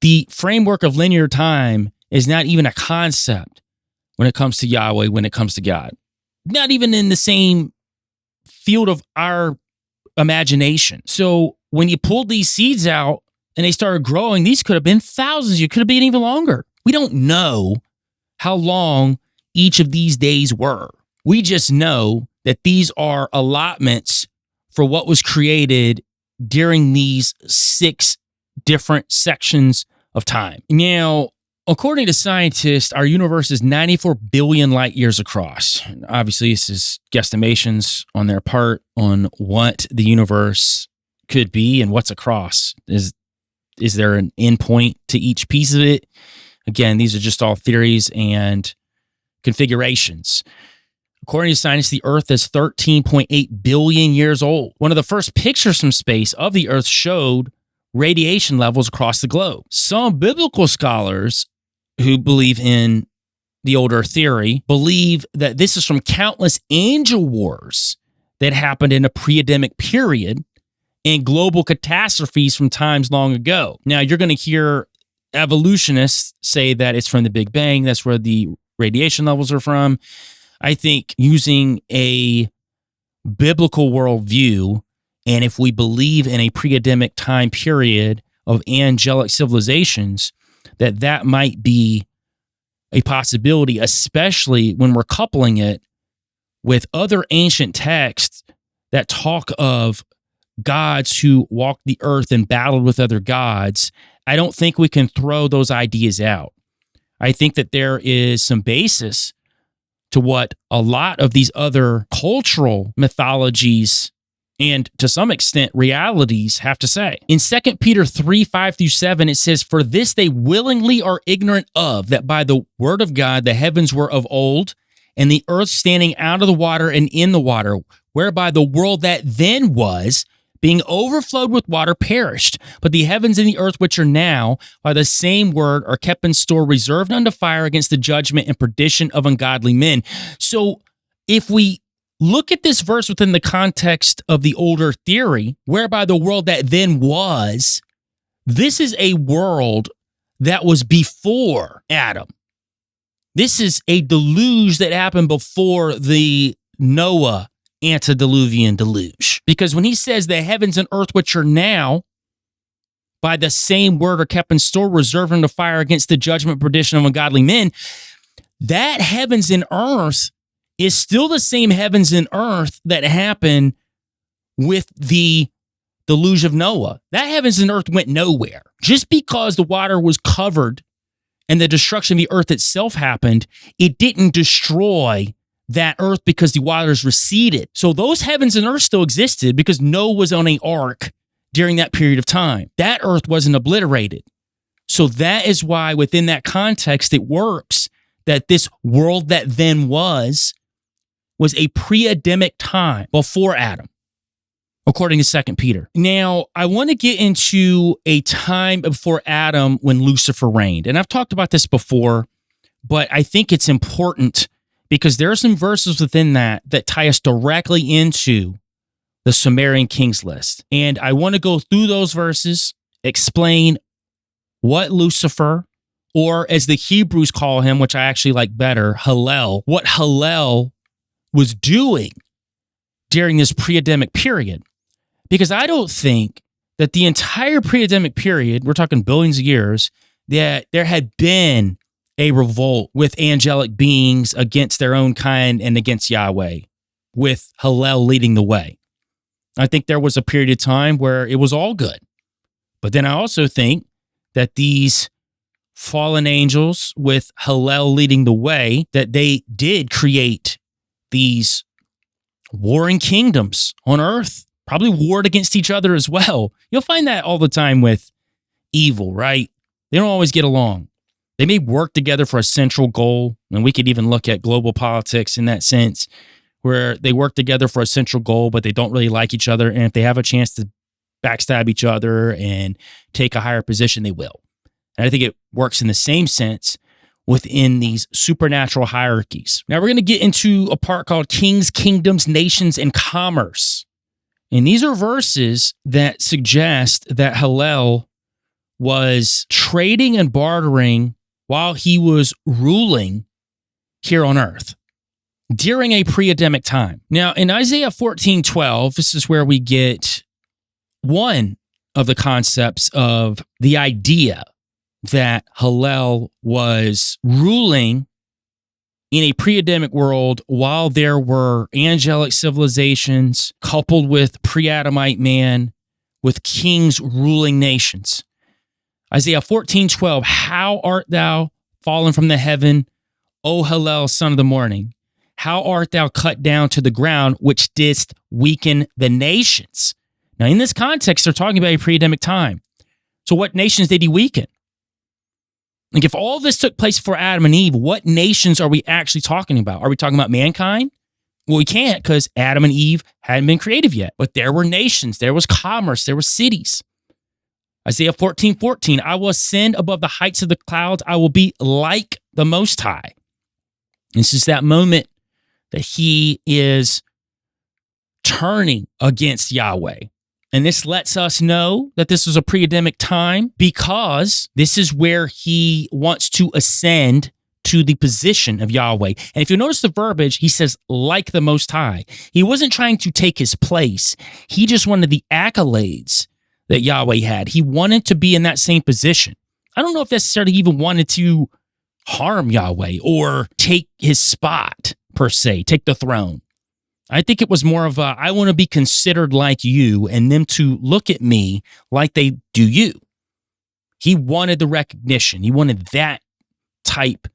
[SPEAKER 3] the framework of linear time is not even a concept when it comes to Yahweh, when it comes to God. Not even in the same field of our imagination. So when you pulled these seeds out and they started growing, these could have been thousands. You could have been even longer. We don't know how long each of these days were. We just know that these are allotments for what was created during these 6 different sections of time. Now, according to scientists, our universe is 94 billion light years across. Obviously, this is guesstimations on their part on what the universe could be and what's across. Is there an endpoint to each piece of it? Again, these are just all theories and configurations. According to scientists, the Earth is 13.8 billion years old. One of the first pictures from space of the Earth showed radiation levels across the globe. Some biblical scholars who believe in the old Earth theory believe that this is from countless angel wars that happened in a pre-adamic period and global catastrophes from times long ago. Now, you're going to hear evolutionists say that it's from the Big Bang. That's where the radiation levels are from. I think using a biblical worldview, and if we believe in a pre-adamic time period of angelic civilizations, that might be a possibility, especially when we're coupling it with other ancient texts that talk of gods who walked the earth and battled with other gods. I don't think we can throw those ideas out. I think that there is some basis to what a lot of these other cultural mythologies and to some extent realities have to say. In 2 Peter 3:5-7, it says, "For this they willingly are ignorant of, that by the word of God the heavens were of old, and the earth standing out of the water and in the water, whereby the world that then was, being overflowed with water, perished. But the heavens and the earth which are now, by the same word, are kept in store, reserved unto fire against the judgment and perdition of ungodly men." So if we look at this verse within the context of the older theory, whereby the world that then was, this is a world that was before Adam. This is a deluge that happened before the Noah antediluvian deluge. Because when he says the heavens and earth which are now, by the same word are kept in store, reserved unto fire against the judgment and perdition of ungodly men, that heavens and earth is still the same heavens and earth that happened with the deluge of Noah. That heavens and earth went nowhere. Just because the water was covered and the destruction of the earth itself happened, it didn't destroy that earth because the waters receded. So those heavens and earth still existed because Noah was on an ark during that period of time. That earth wasn't obliterated. So that is why within that context it works that this world that then was a pre-adamic time before Adam, according to 2 Peter. Now, I want to get into a time before Adam when Lucifer reigned. And I've talked about this before, but I think it's important because there are some verses within that tie us directly into the Sumerian King's List. And I want to go through those verses, explain what Lucifer, or as the Hebrews call him, which I actually like better, Hallel, what Hallel was doing during this pre-Adamic period. Because I don't think that the entire pre-Adamic period, we're talking billions of years, that there had been a revolt with angelic beings against their own kind and against Yahweh, with Hallel leading the way. I think there was a period of time where it was all good. But then I also think that these fallen angels with Hillel leading the way, that they did create these warring kingdoms on earth, probably warred against each other as well. You'll find that all the time with evil, right? They don't always get along. They may work together for a central goal, and we could even look at global politics in that sense, where they work together for a central goal, but they don't really like each other, and if they have a chance to backstab each other and take a higher position, they will. And I think it works in the same sense within these supernatural hierarchies. Now we're going to get into a part called Kings, Kingdoms, Nations, and Commerce. And these are verses that suggest that Hillel was trading and bartering while he was ruling here on earth during a pre-adamic time. Now, in Isaiah 14:12, this is where we get one of the concepts of the idea that Hillel was ruling in a pre-Adamic world while there were angelic civilizations coupled with pre-Adamite man with kings ruling nations. Isaiah 14:12, how art thou fallen from the heaven, O Hillel, son of the morning? How art thou cut down to the ground, which didst weaken the nations? Now, in this context, they're talking about a pre-Adamic time. So what nations did he weaken? Like, if all this took place before Adam and Eve, what nations are we actually talking about? Are we talking about mankind? Well, we can't, because Adam and Eve hadn't been creative yet. But there were nations, there was commerce, there were cities. Isaiah 14:14, I will ascend above the heights of the clouds. I will be like the Most High. This is that moment that he is turning against Yahweh. And this lets us know that this was a pre-Adamic time because this is where he wants to ascend to the position of Yahweh. And if you notice the verbiage, he says, like the Most High. He wasn't trying to take his place. He just wanted the accolades that Yahweh had. He wanted to be in that same position. I don't know if necessarily he even wanted to harm Yahweh or take his spot, per se, take the throne. I think it was more of a, I want to be considered like you and them to look at me like they do you. He wanted the recognition. He wanted that type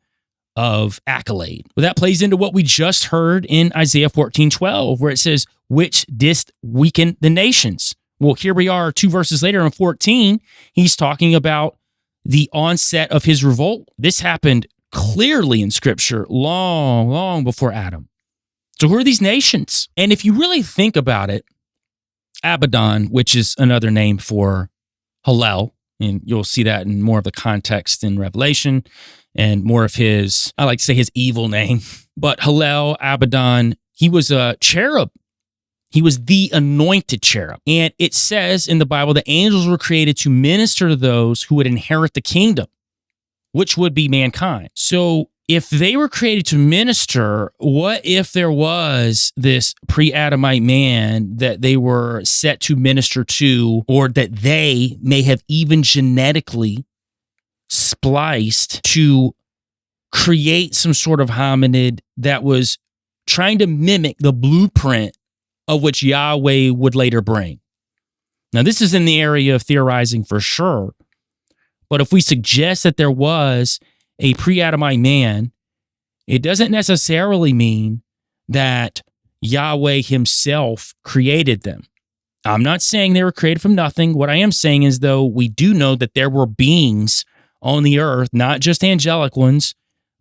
[SPEAKER 3] of accolade. Well, that plays into what we just heard in Isaiah 14:12, where it says, which didst weaken the nations. Well, here we are 2 verses later in 14. He's talking about the onset of his revolt. This happened clearly in Scripture long, long before Adam. So who are these nations? And if you really think about it, Abaddon, which is another name for Hillel, and you'll see that in more of the context in Revelation and more of his, I like to say his evil name, but Hillel, Abaddon, he was a cherub. He was the anointed cherub. And it says in the Bible that angels were created to minister to those who would inherit the kingdom, which would be mankind. So if they were created to minister, what if there was this pre-Adamite man that they were set to minister to, or that they may have even genetically spliced to create some sort of hominid that was trying to mimic the blueprint of which Yahweh would later bring? Now, this is in the area of theorizing for sure, but if we suggest that there was a pre-Adamite man, it doesn't necessarily mean that Yahweh himself created them. I'm not saying they were created from nothing. What I am saying is, though, we do know that there were beings on the earth, not just angelic ones,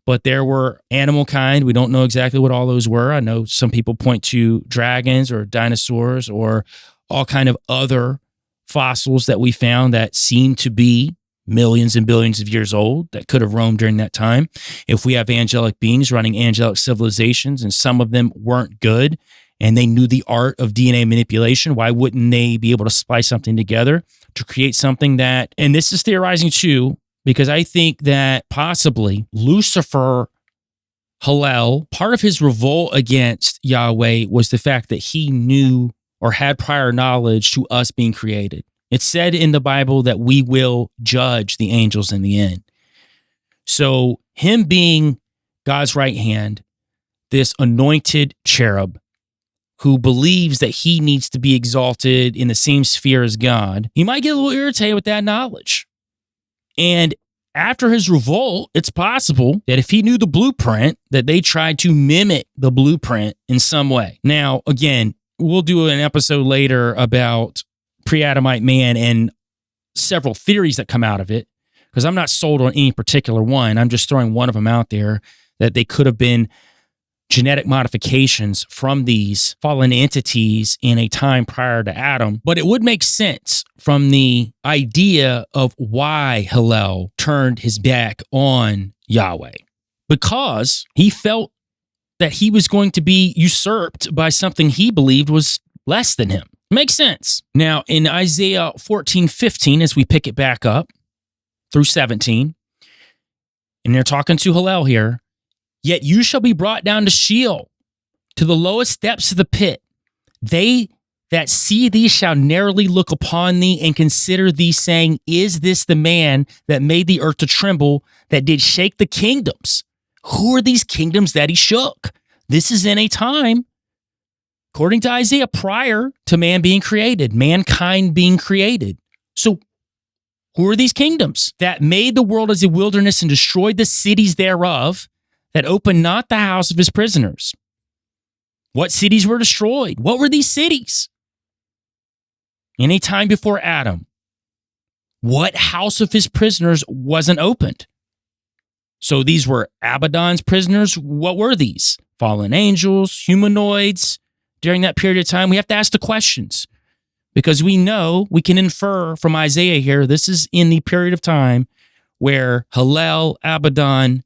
[SPEAKER 3] but there were animal kind. We don't know exactly what all those were. I know some people point to dragons or dinosaurs or all kind of other fossils that we found that seem to be millions and billions of years old that could have roamed during that time. If we have angelic beings running angelic civilizations and some of them weren't good and they knew the art of DNA manipulation, why wouldn't they be able to splice something together to create something that, and this is theorizing too, because I think that possibly Lucifer, Hillel, part of his revolt against Yahweh was the fact that he knew or had prior knowledge to us being created. It's said in the Bible that we will judge the angels in the end. So him being God's right hand, this anointed cherub who believes that he needs to be exalted in the same sphere as God, he might get a little irritated with that knowledge. And after his revolt, it's possible that if he knew the blueprint, that they tried to mimic the blueprint in some way. Now, again, we'll do an episode later about pre-Adamite man and several theories that come out of it, because I'm not sold on any particular one. I'm just throwing one of them out there, that they could have been genetic modifications from these fallen entities in a time prior to Adam. But it would make sense from the idea of why Hillel turned his back on Yahweh, because he felt that he was going to be usurped by something he believed was less than him. Makes sense. Now, in Isaiah 14:15, as we pick it back up through 17, and they're talking to Hillel here, yet you shall be brought down to Sheol, to the lowest depths of the pit. They that see thee shall narrowly look upon thee and consider thee, saying, is this the man that made the earth to tremble, that did shake the kingdoms? Who are these kingdoms that he shook? This is in a time, according to Isaiah, prior to man being created, mankind being created. So who are these kingdoms that made the world as a wilderness and destroyed the cities thereof, that opened not the house of his prisoners? What cities were destroyed? What were these cities? In a time before Adam, what house of his prisoners wasn't opened? So these were Abaddon's prisoners. What were these? Fallen angels, humanoids. During that period of time, we have to ask the questions, because we know, we can infer from Isaiah here, this is in the period of time where Hillel, Abaddon,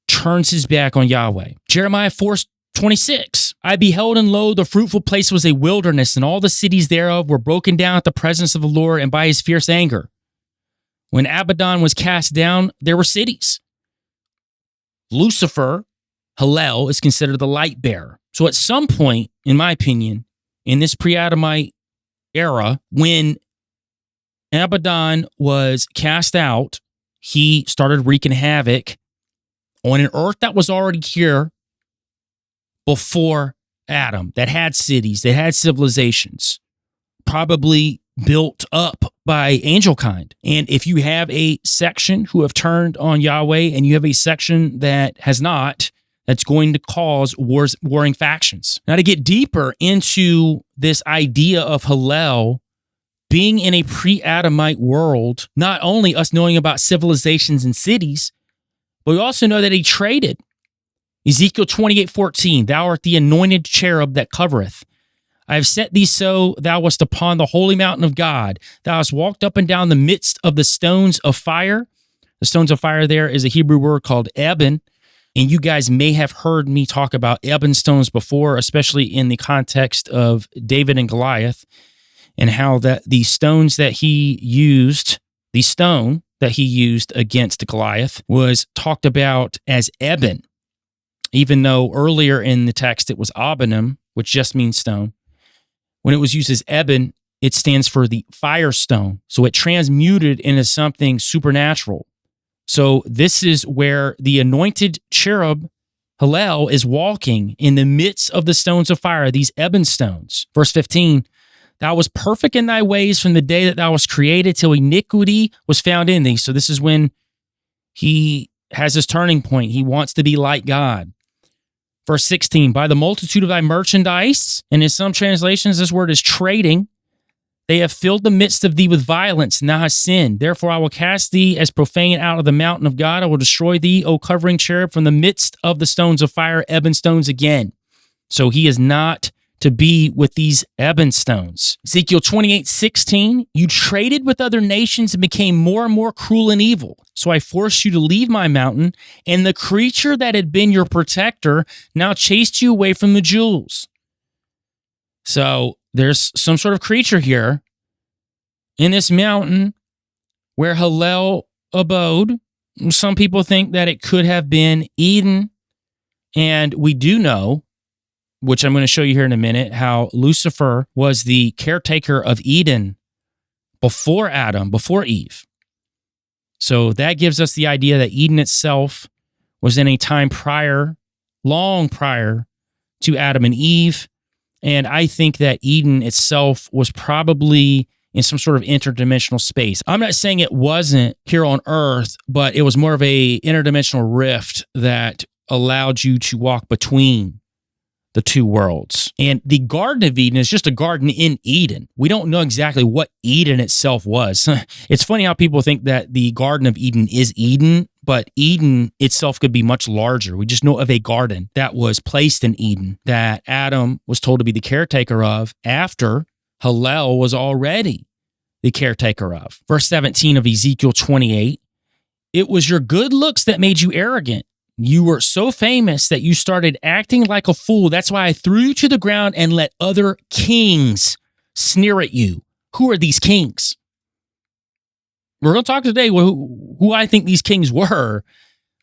[SPEAKER 3] turns his back on Yahweh. Jeremiah 4:26, I beheld, and lo, the fruitful place was a wilderness, and all the cities thereof were broken down at the presence of the Lord and by his fierce anger. When Abaddon was cast down, there were cities. Lucifer, Hillel, is considered the light bearer. So at some point, in my opinion, in this pre-Adamite era, when Abaddon was cast out, he started wreaking havoc on an earth that was already here before Adam, that had cities, that had civilizations, probably built up by angel kind. And if you have a section who have turned on Yahweh and you have a section that has not, that's going to cause warring factions. Now, to get deeper into this idea of Hillel being in a pre-Adamite world, not only us knowing about civilizations and cities, but we also know that he traded. Ezekiel 28:14, thou art the anointed cherub that covereth. I have set thee so, thou wast upon the holy mountain of God. Thou hast walked up and down the midst of the stones of fire. The stones of fire there is a Hebrew word called eben. And you guys may have heard me talk about eben stones before, especially in the context of David and Goliath, and how that the stones that he used, the stone that he used against Goliath, was talked about as eben, even though earlier in the text it was abonim, which just means stone. When it was used as eben, it stands for the firestone. So it transmuted into something supernatural. So this is where the anointed cherub, Hillel, is walking in the midst of the stones of fire, these eben stones. Verse 15, thou wast perfect in thy ways from the day that thou wast created till iniquity was found in thee. So this is when he has his turning point. He wants to be like God. Verse 16, by the multitude of thy merchandise, and in some translations this word is trading, they have filled the midst of thee with violence, and thou hast sinned. Therefore I will cast thee as profane out of the mountain of God. I will destroy thee, O covering cherub, from the midst of the stones of fire, eben stones again. So he is not to be with these eben stones. Ezekiel 28:16, you traded with other nations and became more and more cruel and evil. So I forced you to leave my mountain, and the creature that had been your protector now chased you away from the jewels. So there's some sort of creature here in this mountain where Hillel abode. Some people think that it could have been Eden. And we do know, which I'm going to show you here in a minute, how Lucifer was the caretaker of Eden before Adam, before Eve. So that gives us the idea that Eden itself was in a time prior, long prior to Adam and Eve. And I think that Eden itself was probably in some sort of interdimensional space. I'm not saying it wasn't here on Earth, but it was more of a interdimensional rift that allowed you to walk between the two worlds. And the Garden of Eden is just a garden in Eden. We don't know exactly what Eden itself was. It's funny how people think that the Garden of Eden is Eden, but Eden itself could be much larger. We just know of a garden that was placed in Eden that Adam was told to be the caretaker of after Hillel was already the caretaker of. Verse 17 of Ezekiel 28, it was your good looks that made you arrogant. You were so famous that you started acting like a fool. That's why I threw you to the ground and let other kings sneer at you. Who are these kings? We're going to talk today who I think these kings were,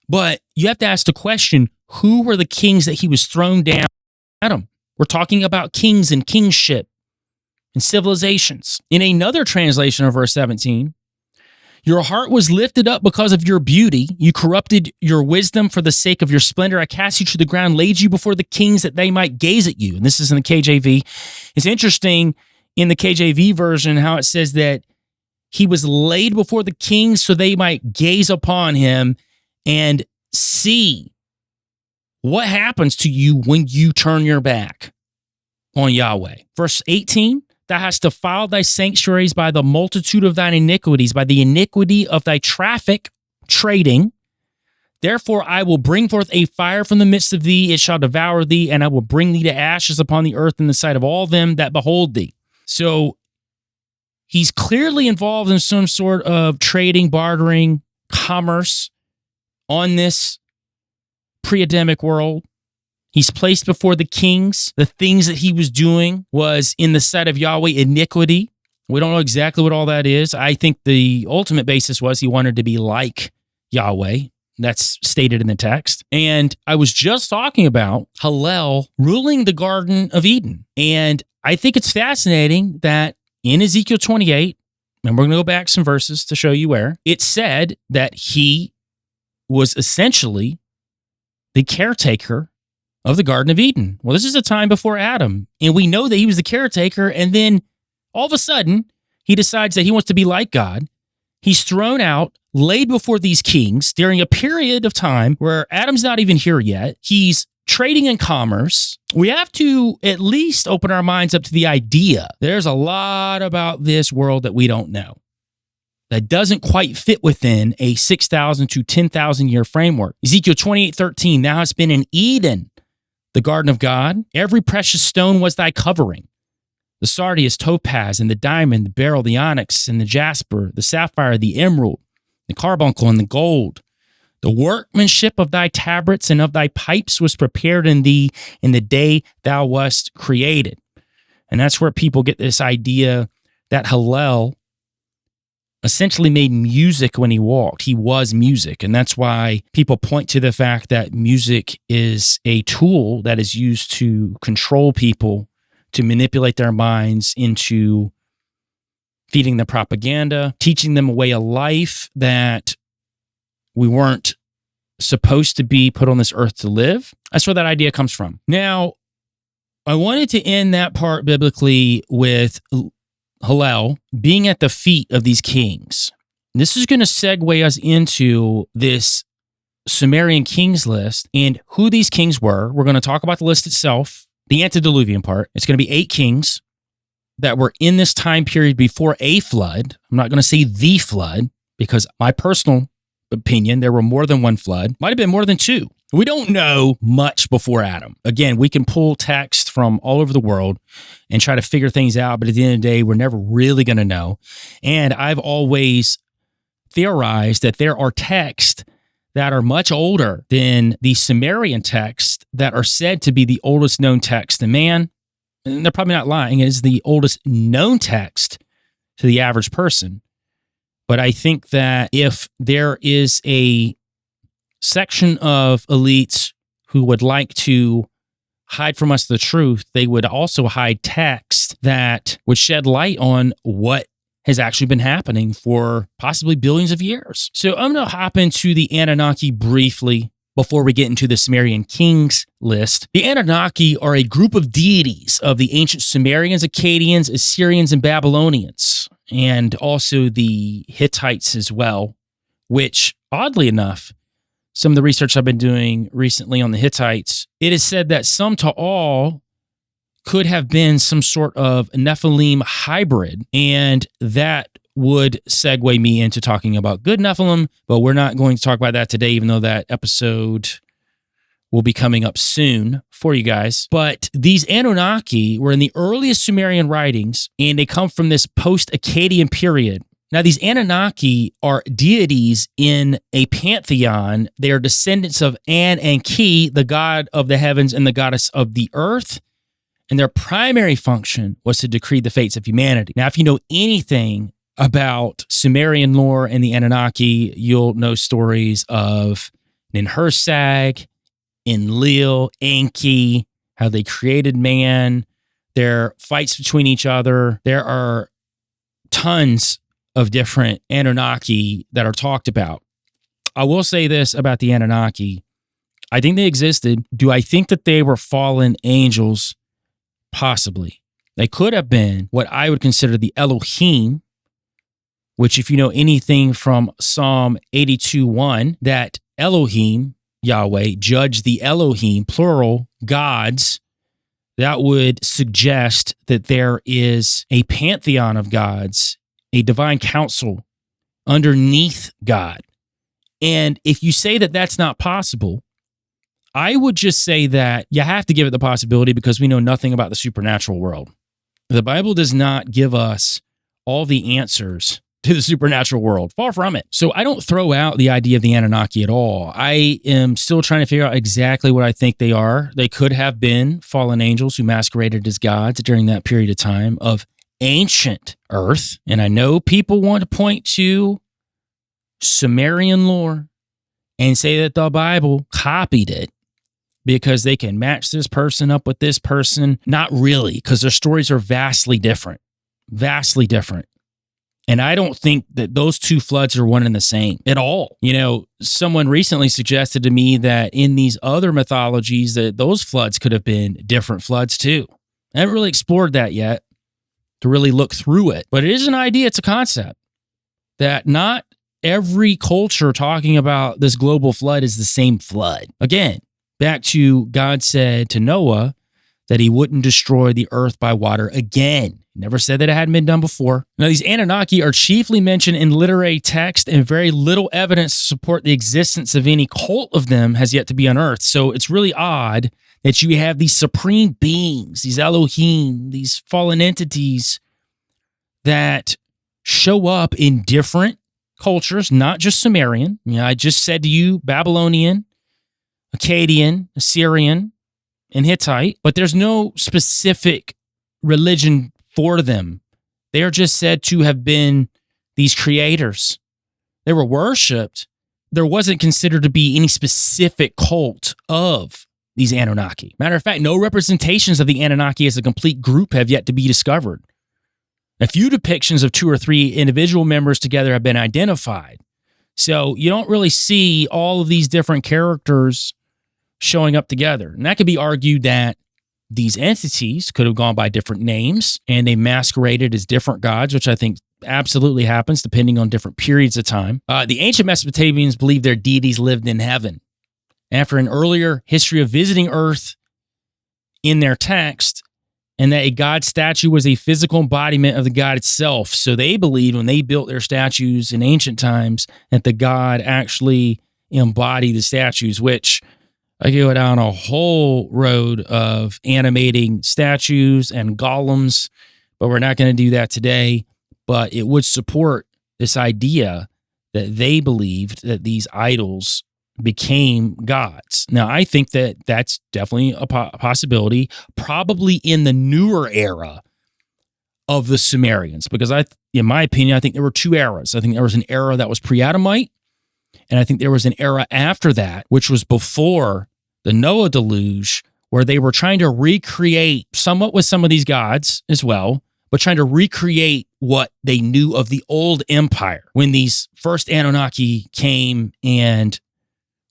[SPEAKER 3] but you have to ask the question, who were the kings that he was thrown down at him? We're talking about kings and kingship and civilizations. In another translation of verse 17, your heart was lifted up because of your beauty. You corrupted your wisdom for the sake of your splendor. I cast you to the ground, laid you before the kings that they might gaze at you. And this is in the KJV. It's interesting in the KJV version how it says that he was laid before the kings so they might gaze upon him and see what happens to you when you turn your back on Yahweh. Verse 18, thou hast defiled thy sanctuaries by the multitude of thine iniquities, by the iniquity of thy traffic trading. Therefore I will bring forth a fire from the midst of thee, it shall devour thee, and I will bring thee to ashes upon the earth in the sight of all them that behold thee. So he's clearly involved in some sort of trading, bartering, commerce on this pre-adamic world. He's placed before the kings. The things that he was doing was in the sight of Yahweh iniquity. We don't know exactly what all that is. I think the ultimate basis was he wanted to be like Yahweh. That's stated in the text. And I was just talking about Hillel ruling the Garden of Eden. And I think it's fascinating that in Ezekiel 28, and we're going to go back some verses to show you where, it said that he was essentially the caretaker of the Garden of Eden. Well, this is a time before Adam, and we know that he was the caretaker, and then all of a sudden, he decides that he wants to be like God. He's thrown out, laid before these kings during a period of time where Adam's not even here yet. He's trading in commerce. We have to at least open our minds up to the idea. There's a lot about this world that we don't know, that doesn't quite fit within a 6,000 to 10,000 year framework. Ezekiel 28:13, thou hast been in Eden, the garden of God. Every precious stone was thy covering. The sardius, topaz, and the diamond, the beryl, the onyx, and the jasper, the sapphire, the emerald, the carbuncle, and the gold. The workmanship of thy tabrets and of thy pipes was prepared in thee in the day thou wast created. And that's where people get this idea that Hillel essentially made music when he walked. He was music. And that's why people point to the fact that music is a tool that is used to control people, to manipulate their minds into feeding them propaganda, teaching them a way of life that we weren't supposed to be put on this earth to live. That's where that idea comes from. Now, I wanted to end that part biblically with Hillel being at the feet of these kings. This is going to segue us into this Sumerian Kings List and who these kings were. We're going to talk about the list itself, the antediluvian part. It's going to be 8 kings that were in this time period before a flood. I'm not going to say the flood because my personal opinion, there were more than one flood. Might have been more than 2. We don't know much before Adam. Again, we can pull text from all over the world and try to figure things out, but at the end of the day, we're never really going to know. And I've always theorized that there are texts that are much older than the Sumerian texts that are said to be the oldest known text. And man, and they're probably not lying, it is the oldest known text to the average person. But I think that if there is a section of elites who would like to hide from us the truth, they would also hide text that would shed light on what has actually been happening for possibly billions of years. So I'm going to hop into the Anunnaki briefly before we get into the Sumerian Kings List. The Anunnaki are a group of deities of the ancient Sumerians, Akkadians, Assyrians, and Babylonians. and also the Hittites as well, which oddly enough, some of the research I've been doing recently on the Hittites, it is said that some to all could have been some sort of Nephilim hybrid, and that would segue me into talking about good Nephilim, but we're not going to talk about that today, even though that episode will be coming up soon for you guys. But these Anunnaki were in the earliest Sumerian writings, and they come from this post-Akkadian period. Now, these Anunnaki are deities in a pantheon. They are descendants of An and Ki, the god of the heavens and the goddess of the earth, and their primary function was to decree the fates of humanity. Now, if you know anything about Sumerian lore and the Anunnaki, you'll know stories of Ninhursag, Enlil, Enki, how they created man, their fights between each other. There are tons of different Anunnaki that are talked about. I will say this about the Anunnaki. I think they existed. Do I think that they were fallen angels? Possibly. They could have been what I would consider the Elohim, which if you know anything from Psalm 82:1, that Elohim, Yahweh, judge the Elohim, plural, gods, that would suggest that there is a pantheon of gods, a divine council underneath God. And if you say that that's not possible, I would just say that you have to give it the possibility because we know nothing about the supernatural world. The Bible does not give us all the answers to the supernatural world. Far from it. So I don't throw out the idea of the Anunnaki at all. I am still trying to figure out exactly what I think they are. They could have been fallen angels who masqueraded as gods during that period of time of ancient Earth. And I know people want to point to Sumerian lore and say that the Bible copied it because they can match this person up with this person. Not really, because their stories are vastly different. Vastly different. And I don't think that those two floods are one and the same at all. You know, someone recently suggested to me that in these other mythologies that those floods could have been different floods too. I haven't really explored that yet to really look through it. But it is an idea, it's a concept, that not every culture talking about this global flood is the same flood. Again, back to God said to Noah that he wouldn't destroy the earth by water again. Never said that it hadn't been done before. Now, these Anunnaki are chiefly mentioned in literary text, and very little evidence to support the existence of any cult of them has yet to be unearthed. So it's really odd that you have these supreme beings, these Elohim, these fallen entities that show up in different cultures, not just Sumerian. You know, I just said to you, Babylonian, Akkadian, Assyrian, and Hittite, but there's no specific religion for them. They are just said to have been these creators. They were worshipped. There wasn't considered to be any specific cult of these Anunnaki. Matter of fact, no representations of the Anunnaki as a complete group have yet to be discovered. A few depictions of 2 or 3 individual members together have been identified. So you don't really see all of these different characters showing up together. And that could be argued that these entities could have gone by different names and they masqueraded as different gods, which I think absolutely happens depending on different periods of time. The ancient Mesopotamians believed their deities lived in heaven. After an earlier history of visiting Earth in their text, and that a god statue was a physical embodiment of the god itself. So they believed when they built their statues in ancient times that the god actually embodied the statues, which I could go down a whole road of animating statues and golems, but we're not going to do that today. But it would support this idea that they believed that these idols became gods. Now, I think that that's definitely a possibility, probably in the newer era of the Sumerians, because in my opinion, I think there were 2 eras. I think there was an era that was pre-Adamite, and I think there was an era after that, which was before the Noah deluge, where they were trying to recreate somewhat with some of these gods as well, but trying to recreate what they knew of the old empire when these first Anunnaki came and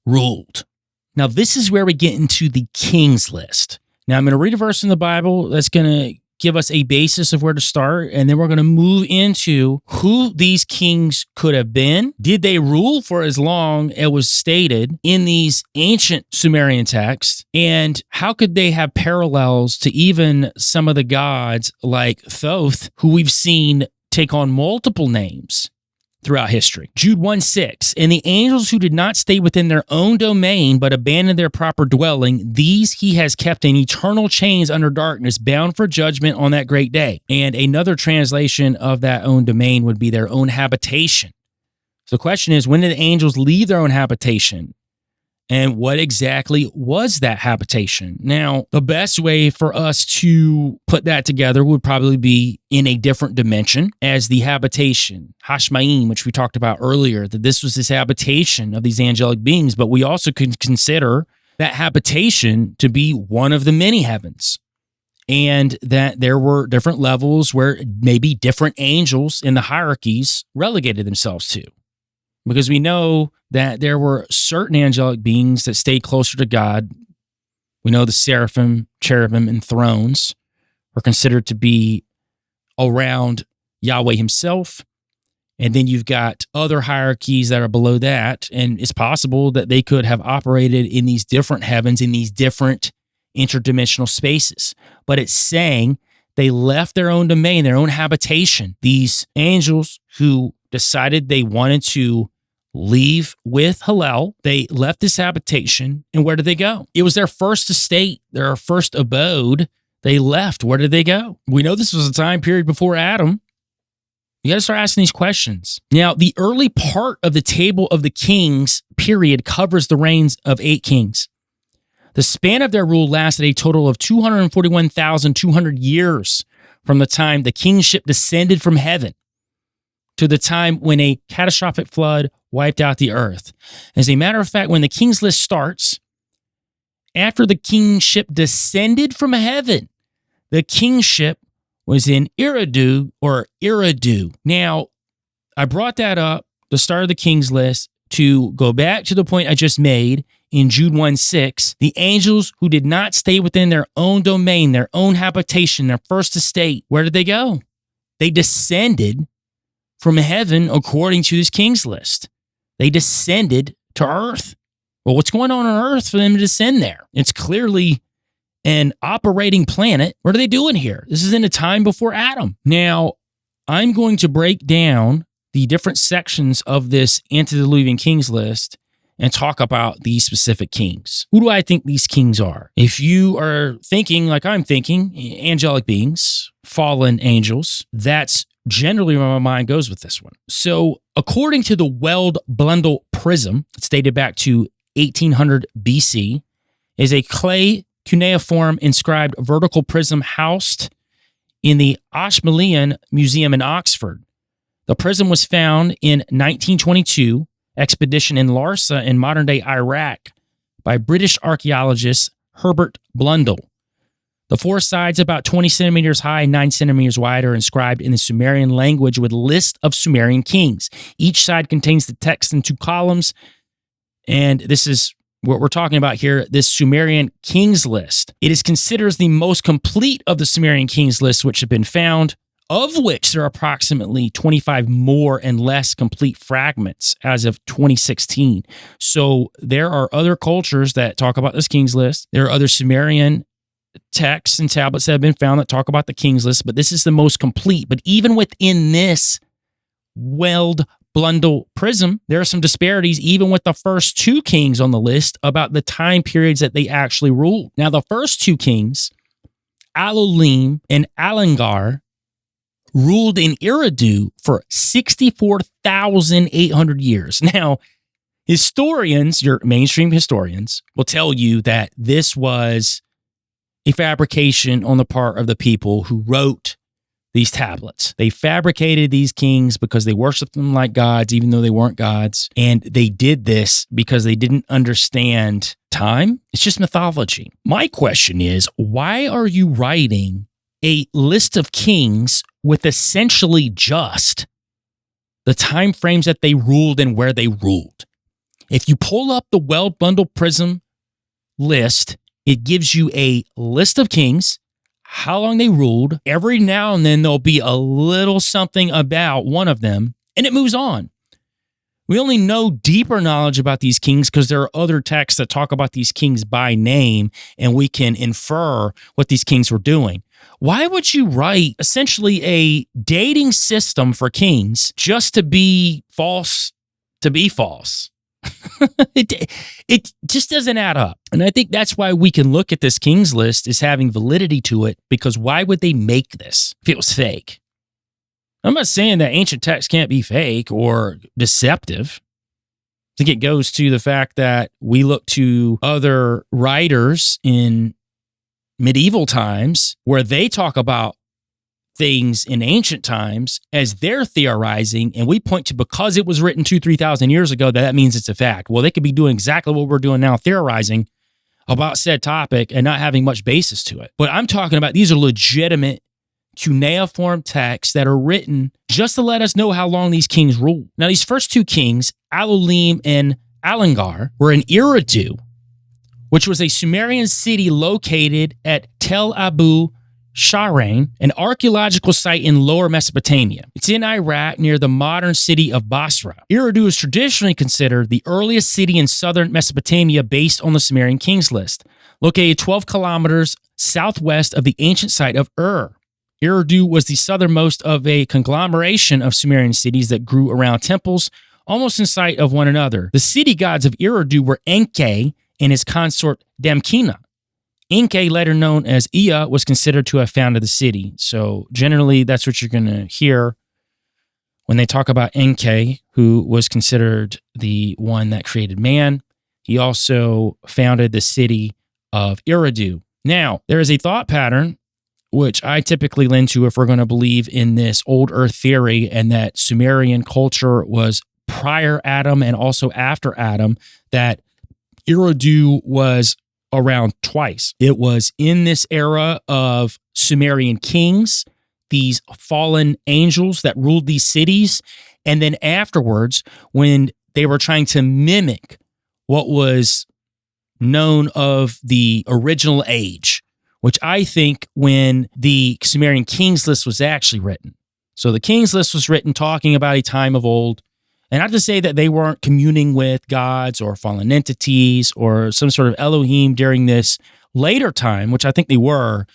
[SPEAKER 3] ruled. Now, this is where we get into the King's List. Now, I'm going to read a verse in the Bible that's going to give us a basis of where to start, and then we're going to move into who these kings could have been. Did they rule for as long as was stated in these ancient Sumerian texts? And how could they have parallels to even some of the gods like Thoth, who we've seen take on multiple names throughout history? Jude 1:6, and the angels who did not stay within their own domain but abandoned their proper dwelling, these he has kept in eternal chains under darkness, bound for judgment on that great day. And another translation of that own domain would be their own habitation. So the question is, when did the angels leave their own habitation? And what exactly was that habitation? Now, the best way for us to put that together would probably be in a different dimension as the habitation, Hashmaim, which we talked about earlier, that this was this habitation of these angelic beings, but we also could consider that habitation to be one of the many heavens, and that there were different levels where maybe different angels in the hierarchies relegated themselves to. Because we know that there were certain angelic beings that stayed closer to God. We know the seraphim, cherubim, and thrones are considered to be around Yahweh himself. And then you've got other hierarchies that are below that. And it's possible that they could have operated in these different heavens, in these different interdimensional spaces. But it's saying they left their own domain, their own habitation. These angels who decided they wanted to leave with Hillel, they left this habitation, and where did they go? It was their first estate, their first abode. They left. Where did they go? We know this was a time period before Adam. You got to start asking these questions. Now, the early part of the Table of the Kings period covers the reigns of 8 kings. The span of their rule lasted a total of 241,200 years from the time the kingship descended from heaven to the time when a catastrophic flood wiped out the earth. As a matter of fact, when the King's List starts, after the kingship descended from heaven, the kingship was in Eridu or Eridu. Now, I brought that up, the start of the King's List, to go back to the point I just made in Jude 1:6. The angels who did not stay within their own domain, their own habitation, their first estate, where did they go? They descended from heaven according to this King's List. They descended to earth. Well, what's going on earth for them to descend there? It's clearly an operating planet. What are they doing here? This is in a time before Adam. Now, I'm going to break down the different sections of this antediluvian King's List and talk about these specific kings. Who do I think these kings are? If you are thinking like I'm thinking, angelic beings, fallen angels, that's generally where my mind goes with this one. So, according to the Weld Blundell prism, it's dated back to 1800 BC, is a clay cuneiform inscribed vertical prism housed in the Ashmolean Museum in Oxford. The prism was found in 1922 expedition in Larsa in modern-day Iraq by British archaeologist Herbert Blundell. The 4 sides, about 20 centimeters high and 9 centimeters wide, are inscribed in the Sumerian language with a list of Sumerian kings. Each side contains the text in 2 columns, and this is what we're talking about here, this Sumerian Kings List. It is considered the most complete of the Sumerian Kings List which have been found, of which there are approximately 25 more and less complete fragments as of 2016. So there are other cultures that talk about this Kings List. There are other Sumerian texts and tablets that have been found that talk about the King's List, but this is the most complete. But even within this Weld Blundell prism, there are some disparities even with the first 2 kings on the list about the time periods that they actually ruled. Now, the first 2 kings, Alulim and Alangar, ruled in Eridu for 64,800 years. Now, historians, your mainstream historians, will tell you that this was a fabrication on the part of the people who wrote these tablets. They fabricated these kings because they worshiped them like gods, even though they weren't gods. And they did this because they didn't understand time. It's just mythology. My question is, why are you writing a list of kings with essentially just the time frames that they ruled and where they ruled? If you pull up the Weld Blundell prism list, it gives you a list of kings, how long they ruled. Every now and then there'll be a little something about one of them, and it moves on. We only know deeper knowledge about these kings because there are other texts that talk about these kings by name, and we can infer what these kings were doing. Why would you write essentially a dating system for kings just to be false to be false? It just doesn't add up. And I think that's why we can look at this king's list as having validity to it, because why would they make this if it was fake? I'm not saying that ancient texts can't be fake or deceptive. I think it goes to the fact that we look to other writers in medieval times where they talk about things in ancient times as they're theorizing, and we point to because it was written 2,000-3,000 years ago that means it's a fact. Well, they could be doing exactly what we're doing now, theorizing about said topic and not having much basis to it. But I'm talking about these are legitimate cuneiform texts that are written just to let us know how long these kings ruled. Now, these first two kings, Alulim and Alangar, were in Eridu, which was a Sumerian city located at Tel Abu Sharain, an archaeological site in lower Mesopotamia. It's in Iraq near the modern city of Basra. Eridu is traditionally considered the earliest city in southern Mesopotamia based on the Sumerian Kings List, located 12 kilometers southwest of the ancient site of Ur. Eridu was the southernmost of a conglomeration of Sumerian cities that grew around temples, almost in sight of one another. The city gods of Eridu were Enki and his consort Damkina. Enki, later known as Ea, was considered to have founded the city. So generally, that's what you're going to hear when they talk about Enki, who was considered the one that created man. He also founded the city of Eridu. Now, there is a thought pattern which I typically lend to if we're going to believe in this old earth theory and that Sumerian culture was prior Adam and also after Adam, that Eridu was around twice. It was in this era of Sumerian kings, these fallen angels that ruled these cities, and then afterwards when they were trying to mimic what was known of the original age, which I think when the Sumerian Kings List was actually written. So the Kings List was written talking about a time of old, and not to say that they weren't communing with gods or fallen entities or some sort of Elohim during this later time, which I think they were.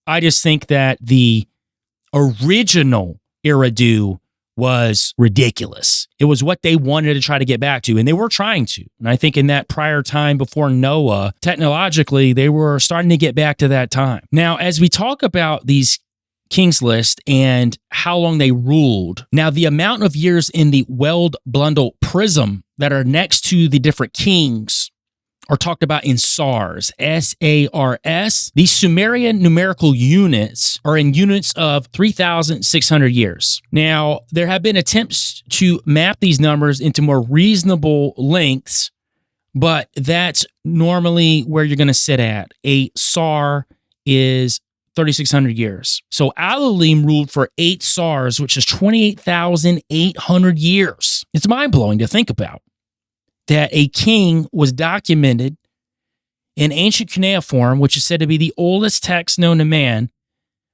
[SPEAKER 3] I just think that the original Eridu was ridiculous. It was what they wanted to try to get back to, and they were trying to. And I think in that prior time before Noah, technologically, they were starting to get back to that time. Now, as we talk about these King's List and how long they ruled, now the amount of years in the Weld Blundell Prism that are next to the different kings are talked about in SARS, S-A-R-S. These Sumerian numerical units are in units of 3,600 years. Now, there have been attempts to map these numbers into more reasonable lengths, but that's normally where you're going to sit at. A SAR is 3,600 years. So Alulim ruled for 8 SARs, which is 28,800 years. It's mind-blowing to think about that a king was documented in ancient cuneiform, which is said to be the oldest text known to man,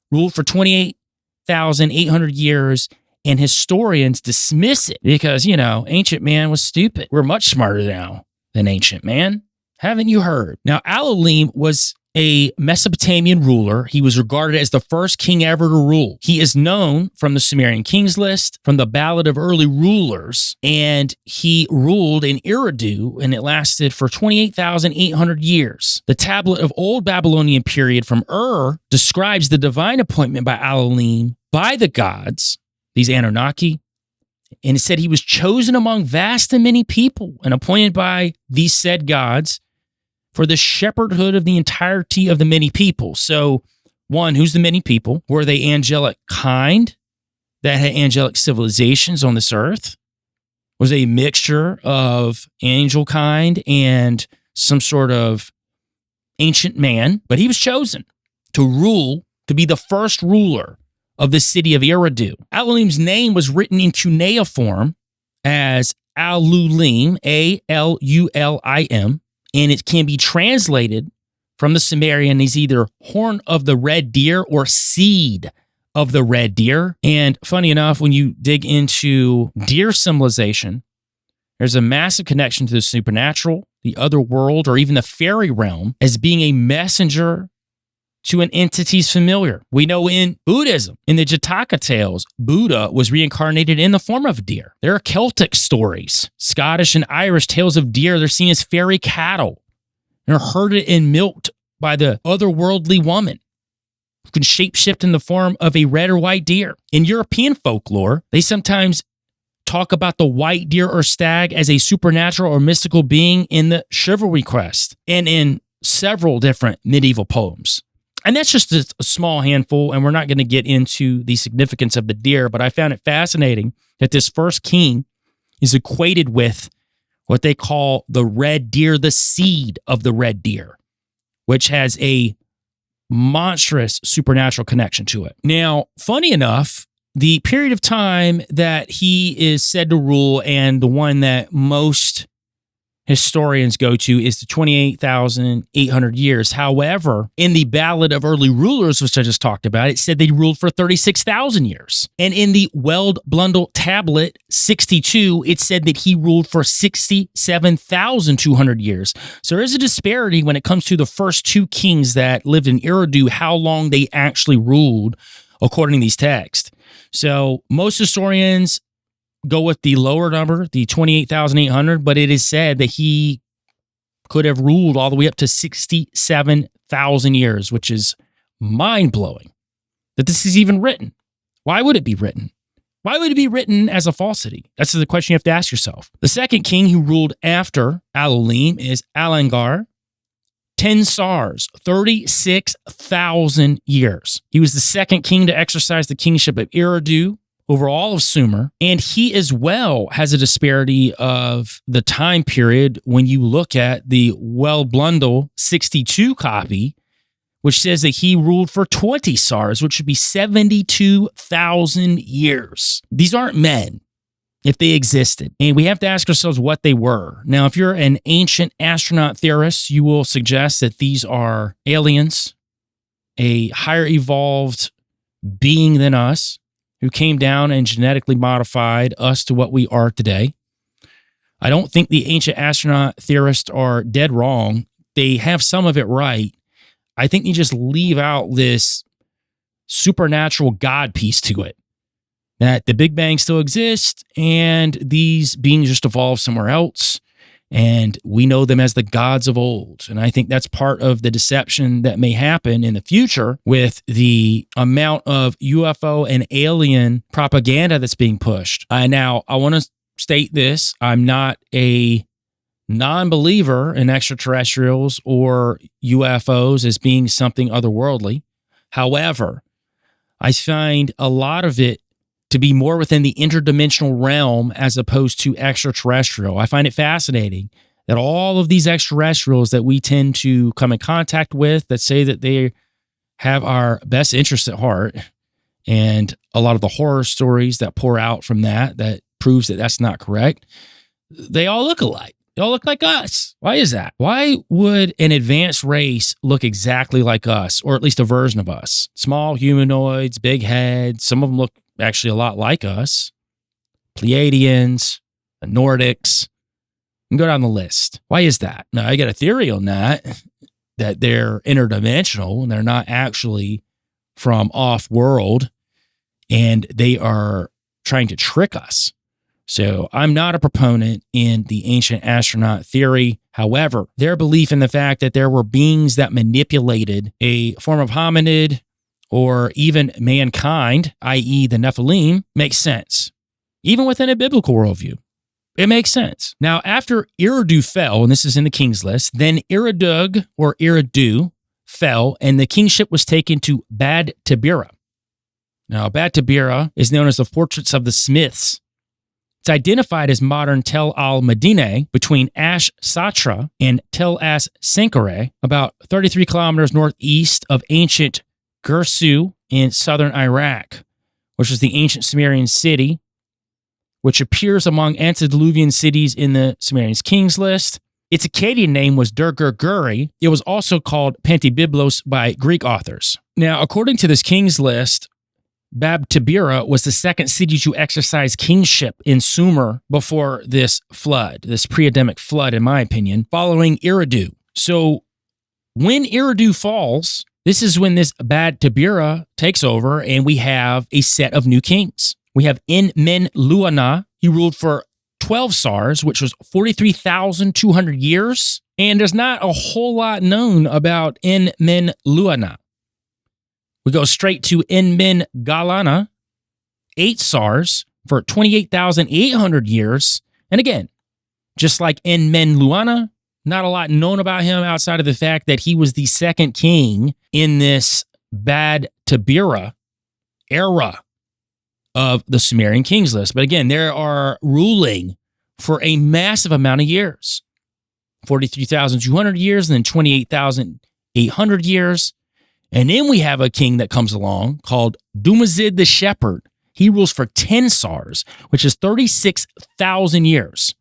[SPEAKER 3] ruled for 28,800 years, and historians dismiss it because, ancient man was stupid. We're much smarter now than ancient man. Haven't you heard? Now, Alulim was a Mesopotamian ruler. He was regarded as the first king ever to rule. He is known from the Sumerian Kings List, from the Ballad of Early Rulers, and he ruled in Eridu, and it lasted for 28,800 years. The tablet of Old Babylonian period from Ur describes the divine appointment by Alulim by the gods, these Anunnaki, and it said he was chosen among vast and many people and appointed by these said gods for the shepherdhood of the entirety of the many people. So, one, who's the many people? Were they angelic kind that had angelic civilizations on this earth? Was it a mixture of angel kind and some sort of ancient man? But he was chosen to rule, to be the first ruler of the city of Eridu. Alulim's name was written in cuneiform as Alulim, A-L-U-L-I-M, and it can be translated from the Sumerian is either horn of the red deer or seed of the red deer. And funny enough, when you dig into deer symbolization, there's a massive connection to the supernatural, the other world, or even the fairy realm as being a messenger to an entity's familiar. We know in Buddhism, in the Jataka tales, Buddha was reincarnated in the form of a deer. There are Celtic stories, Scottish and Irish tales of deer. They're seen as fairy cattle. They're herded and milked by the otherworldly woman who can shapeshift in the form of a red or white deer. In European folklore, they sometimes talk about the white deer or stag as a supernatural or mystical being in the chivalry quest and in several different medieval poems. And that's just a small handful, and we're not going to get into the significance of the deer, but I found it fascinating that this first king is equated with what they call the red deer, the seed of the red deer, which has a monstrous supernatural connection to it. Now, funny enough, the period of time that he is said to rule, and the one that most historians go to, is the 28,800 years. However, in the Ballad of Early Rulers, which I just talked about, it said they ruled for 36,000 years. And in the Weld Blundell Tablet 62, it said that he ruled for 67,200 years. So there is a disparity when it comes to the first two kings that lived in Eridu, how long they actually ruled according to these texts. So most historians go with the lower number, the 28,800, but it is said that he could have ruled all the way up to 67,000 years, which is mind-blowing that this is even written. Why would it be written? Why would it be written as a falsity? That's the question you have to ask yourself. The second king who ruled after Elohim is Alangar, 10 SARS, 36,000 years. He was the second king to exercise the kingship of Eridu over all of Sumer, and he as well has a disparity of the time period when you look at the Weld Blundell 62 copy, which says that he ruled for 20 SARS, which would be 72,000 years. These aren't men, if they existed. And we have to ask ourselves what they were. Now, if you're an ancient astronaut theorist, you will suggest that these are aliens, a higher evolved being than us, who came down and genetically modified us to what we are today. I don't think the ancient astronaut theorists are dead wrong. They have some of it right. I think they just leave out this supernatural God piece to it, that the Big Bang still exists and these beings just evolved somewhere else, and we know them as the gods of old. And I think that's part of the deception that may happen in the future with the amount of UFO and alien propaganda that's being pushed. Now, I want to state this. I'm not a non-believer in extraterrestrials or UFOs as being something otherworldly. However, I find a lot of it to be more within the interdimensional realm as opposed to extraterrestrial. I find it fascinating that all of these extraterrestrials that we tend to come in contact with that say that they have our best interests at heart, and a lot of the horror stories that pour out from that proves that that's not correct, they all look alike. They all look like us. Why is that? Why would an advanced race look exactly like us, or at least a version of us? Small humanoids, big heads. Some of them look actually a lot like us. Pleiadians, the Nordics. And go down the list. Why is that? Now, I got a theory on that they're interdimensional and they're not actually from off-world, and they are trying to trick us. So I'm not a proponent in the ancient astronaut theory. However, their belief in the fact that there were beings that manipulated a form of hominid or even mankind, i.e. the Nephilim, makes sense. Even within a biblical worldview, it makes sense. Now, after Eridu fell, and this is in the King's List, then Eridu fell, and the kingship was taken to Bad-tibira. Now, Bad-tibira is known as the Fortress of the Smiths. It's identified as modern Tel al-Madineh between Ash Satra and Tel as Sankare, about 33 kilometers northeast of ancient Gursu in southern Iraq, which is the ancient Sumerian city, which appears among antediluvian cities in the Sumerian King's List. Its Akkadian name was Durgur-Guri. It was also called Pantibiblos by Greek authors. Now, according to this king's list, Bad-tibira was the second city to exercise kingship in Sumer before this flood, this pre-adamic flood, in my opinion, following Eridu. So when Eridu falls, this is when this Bad-tibira takes over, and we have a set of new kings. We have En-men-luana. He ruled for 12 SARS, which was 43,200 years. And there's not a whole lot known about En-men-luana. We go straight to En-men-galana, 8 SARS for 28,800 years. And again, just like En-men-luana, not a lot known about him outside of the fact that he was the second king in this Bad-tibira era of the Sumerian Kings List. But again, they are ruling for a massive amount of years. 43,200 years, and then 28,800 years. And then we have a king that comes along called Dumuzid the Shepherd. He rules for 10 SARS, which is 36,000 years.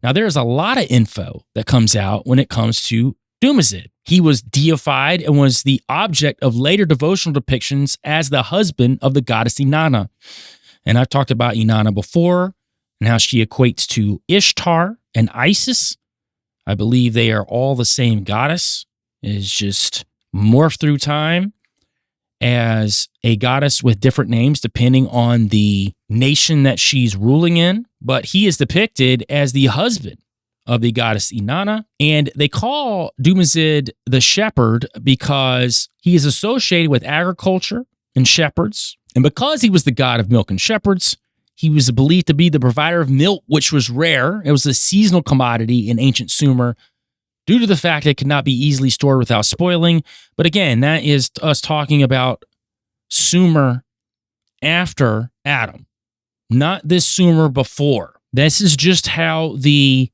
[SPEAKER 3] Now, there's a lot of info that comes out when it comes to Dumuzid. He was deified and was the object of later devotional depictions as the husband of the goddess Inanna. And I've talked about Inanna before and how she equates to Ishtar and Isis. I believe they are all the same goddess. It is just morphed through time as a goddess with different names depending on the nation that she's ruling in. But he is depicted as the husband of the goddess Inanna. And they call Dumuzid the shepherd because he is associated with agriculture and shepherds. And because he was the god of milk and shepherds, he was believed to be the provider of milk, which was rare. It was a seasonal commodity in ancient Sumer due to the fact that it could not be easily stored without spoiling. But again, that is us talking about Sumer after Adam, not this Sumer before. This is just how the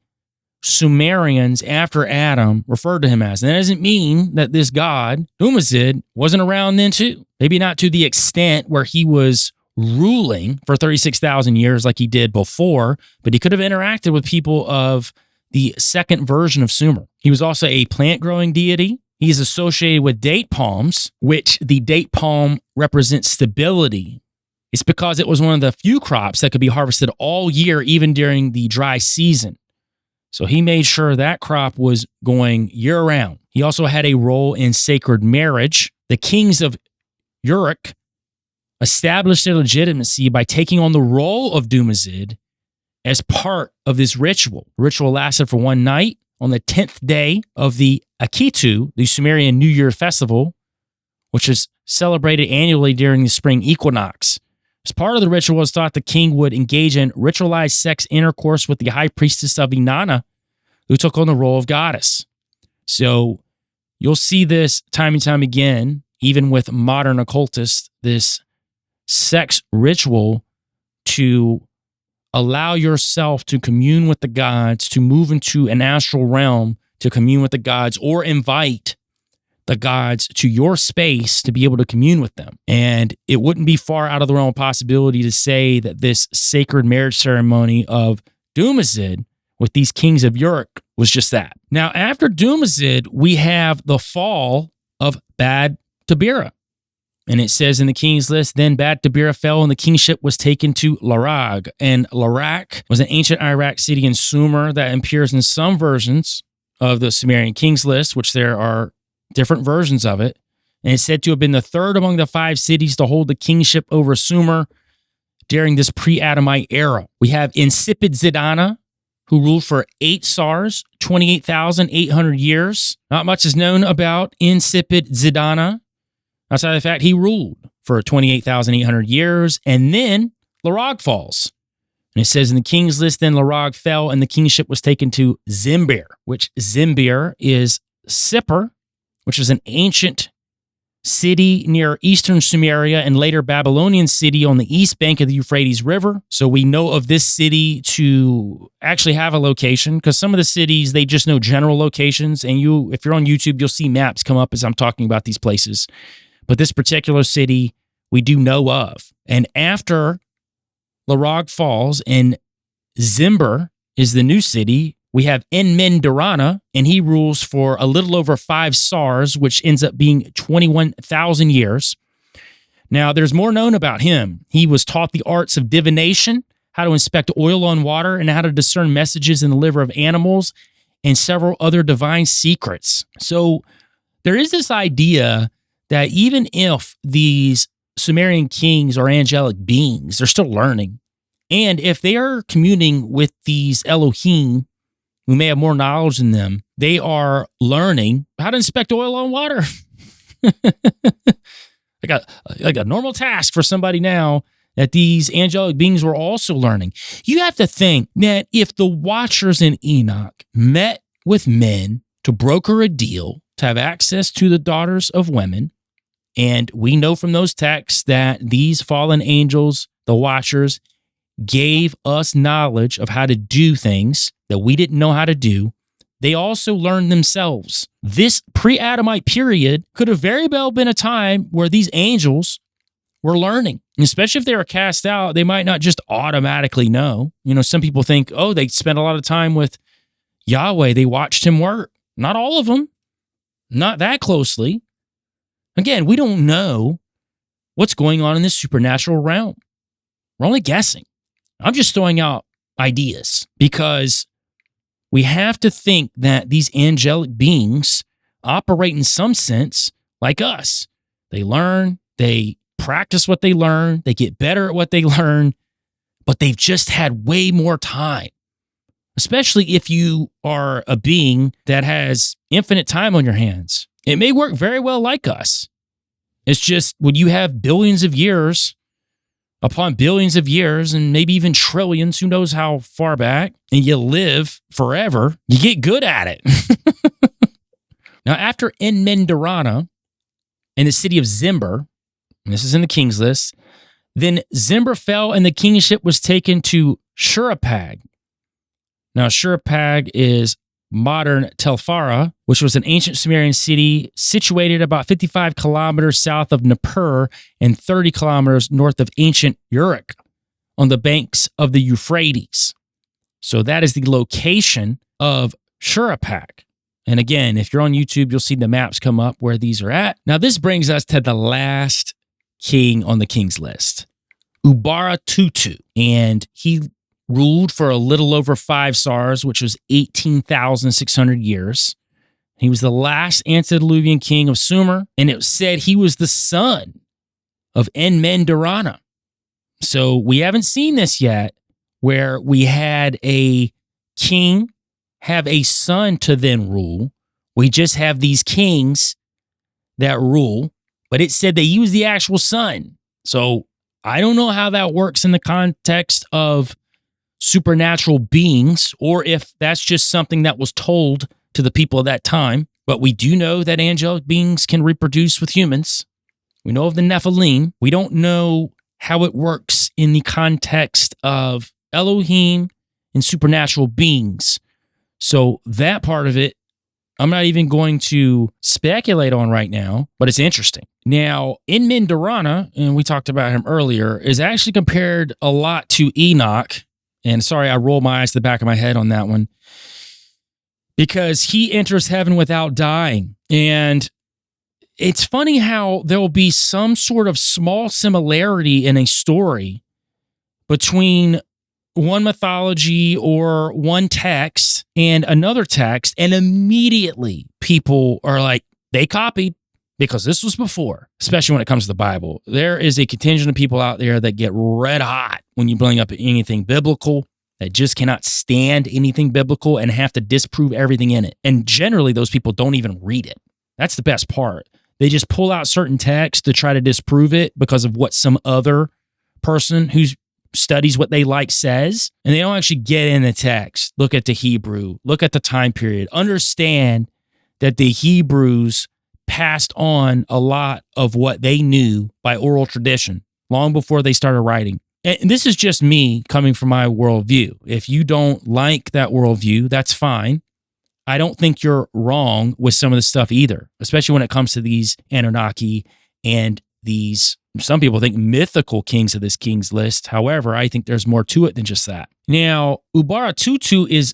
[SPEAKER 3] Sumerians after Adam referred to him as. And that doesn't mean that this god, Dumuzid, wasn't around then too. Maybe not to the extent where he was ruling for 36,000 years like he did before, but he could have interacted with people of the second version of Sumer. He was also a plant-growing deity. He is associated with date palms, which the date palm represents stability. It's because it was one of the few crops that could be harvested all year, even during the dry season. So he made sure that crop was going year-round. He also had a role in sacred marriage. The kings of Uruk established their legitimacy by taking on the role of Dumuzid as part of this ritual. The ritual lasted for one night. On the 10th day of the Akitu, the Sumerian New Year festival, which is celebrated annually during the spring equinox. As part of the ritual, it was thought the king would engage in ritualized sex intercourse with the high priestess of Inanna, who took on the role of goddess. So you'll see this time and time again, even with modern occultists, this sex ritual to allow yourself to commune with the gods, to move into an astral realm, to commune with the gods, or invite the gods to your space to be able to commune with them. And it wouldn't be far out of the realm of possibility to say that this sacred marriage ceremony of Dumuzid with these kings of Uruk was just that. Now, after Dumuzid, we have the fall of Bad-tibira. And it says in the King's List, then Bad-tibira fell and the kingship was taken to Larag. And Larag was an ancient Iraq city in Sumer that appears in some versions of the Sumerian King's List, which there are different versions of it. And it's said to have been the third among the 5 cities to hold the kingship over Sumer during this pre-Adamite era. We have insipid Zidana, who ruled for 8 SARS, 28,800 years. Not much is known about insipid Zidana, outside of the fact he ruled for 28,800 years. And then Larag falls. And it says in the King's List, then Larag fell and the kingship was taken to Zimbir, which Zimbir is Sippar, which is an ancient city near eastern Sumeria and later Babylonian city on the east bank of the Euphrates River. So we know of this city to actually have a location, because some of the cities, they just know general locations. And if you're on YouTube, you'll see maps come up as I'm talking about these places. But this particular city we do know of. And after Larag falls and Zimbir is the new city, we have Enmen-Durana, and he rules for a little over 5 SARs, which ends up being 21,000 years. Now, there's more known about him. He was taught the arts of divination, how to inspect oil on water, and how to discern messages in the liver of animals, and several other divine secrets. So there is this idea that even if these Sumerian kings are angelic beings, they're still learning. And if they are communing with these Elohim, who may have more knowledge than them, they are learning how to inspect oil on water. like a normal task for somebody now that these angelic beings were also learning. You have to think that if the Watchers in Enoch met with men to broker a deal to have access to the daughters of women, and we know from those texts that these fallen angels, the Watchers, gave us knowledge of how to do things that we didn't know how to do, they also learned themselves. This pre-Adamite period could have very well been a time where these angels were learning. And especially if they were cast out, they might not just automatically know. You know, some people think, oh, they spent a lot of time with Yahweh. They watched him work. Not all of them. Not that closely. Again, we don't know what's going on in this supernatural realm. We're only guessing. I'm just throwing out ideas because we have to think that these angelic beings operate in some sense like us. They learn, they practice what they learn, they get better at what they learn, but they've just had way more time. Especially if you are a being that has infinite time on your hands. It may work very well like us. It's just when you have billions of years upon billions of years and maybe even trillions, who knows how far back, and you live forever, you get good at it. Now, after Enmen-Durana and the city of Zimber, and this is in the King's List, then Zimber fell and the kingship was taken to Shuruppak. Now, Shuruppak is modern Telfara, which was an ancient Sumerian city situated about 55 kilometers south of Nippur and 30 kilometers north of ancient Uruk on the banks of the Euphrates. So that is the location of Shuruppak. And again, if you're on YouTube, you'll see the maps come up where these are at. Now, this brings us to the last king on the King's List, Ubar-tutu. And he ruled for a little over 5 SARs, which was 18,600 years. He was the last antediluvian king of Sumer, and it said he was the son of Enmen-Durana. So we haven't seen this yet, where we had a king have a son to then rule. We just have these kings that rule, but it said that he was the actual son. So I don't know how that works in the context of supernatural beings, or if that's just something that was told to the people of that time. But we do know that angelic beings can reproduce with humans. We know of the Nephilim. We don't know how it works in the context of Elohim and supernatural beings. So that part of it, I'm not even going to speculate on right now, but it's interesting. Now, Enmen-Durana, and we talked about him earlier, is actually compared a lot to Enoch. And sorry, I rolled my eyes to the back of my head on that one, because he enters heaven without dying. And it's funny how there will be some sort of small similarity in a story between one mythology or one text and another text, and immediately people are like, they copied, because this was before, especially when it comes to the Bible. There is a contingent of people out there that get red hot when you bring up anything biblical, that just cannot stand anything biblical and have to disprove everything in it. And generally, those people don't even read it. That's the best part. They just pull out certain texts to try to disprove it because of what some other person who studies what they like says, and they don't actually get in the text, look at the Hebrew, look at the time period, understand that the Hebrews passed on a lot of what they knew by oral tradition long before they started writing. And this is just me coming from my worldview. If you don't like that worldview, that's fine. I don't think you're wrong with some of the stuff either, especially when it comes to these Anunnaki and these, some people think, mythical kings of this King's List. However, I think there's more to it than just that. Now, Ubar-tutu is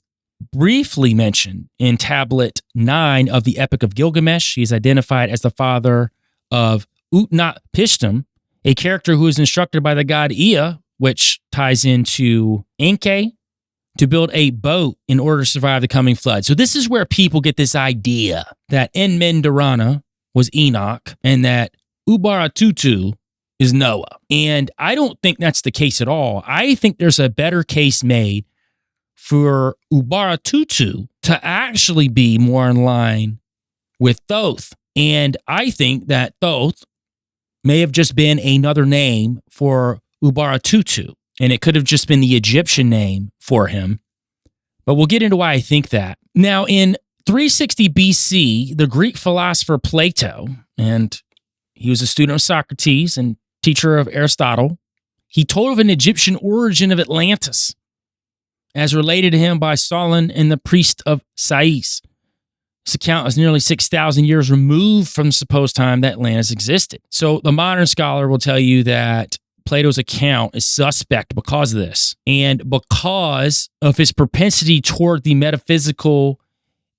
[SPEAKER 3] briefly mentioned in Tablet 9 of the Epic of Gilgamesh. He is identified as the father of Utnapishtim, a character who is instructed by the god Ea, which ties into Enki, to build a boat in order to survive the coming flood. So this is where people get this idea that Enmendarana was Enoch and that ubar-tutu is Noah. And I don't think that's the case at all. I think there's a better case made for ubar-tutu to actually be more in line with Thoth. And I think that Thoth may have just been another name for ubar-tutu, and it could have just been the Egyptian name for him. But we'll get into why I think that. Now, in 360 BC, the Greek philosopher Plato, and he was a student of Socrates and teacher of Aristotle, he told of an Egyptian origin of Atlantis, as related to him by Solon and the priest of Sais. This account is nearly 6,000 years removed from the supposed time that Atlantis existed. So the modern scholar will tell you that Plato's account is suspect because of this, and because of his propensity toward the metaphysical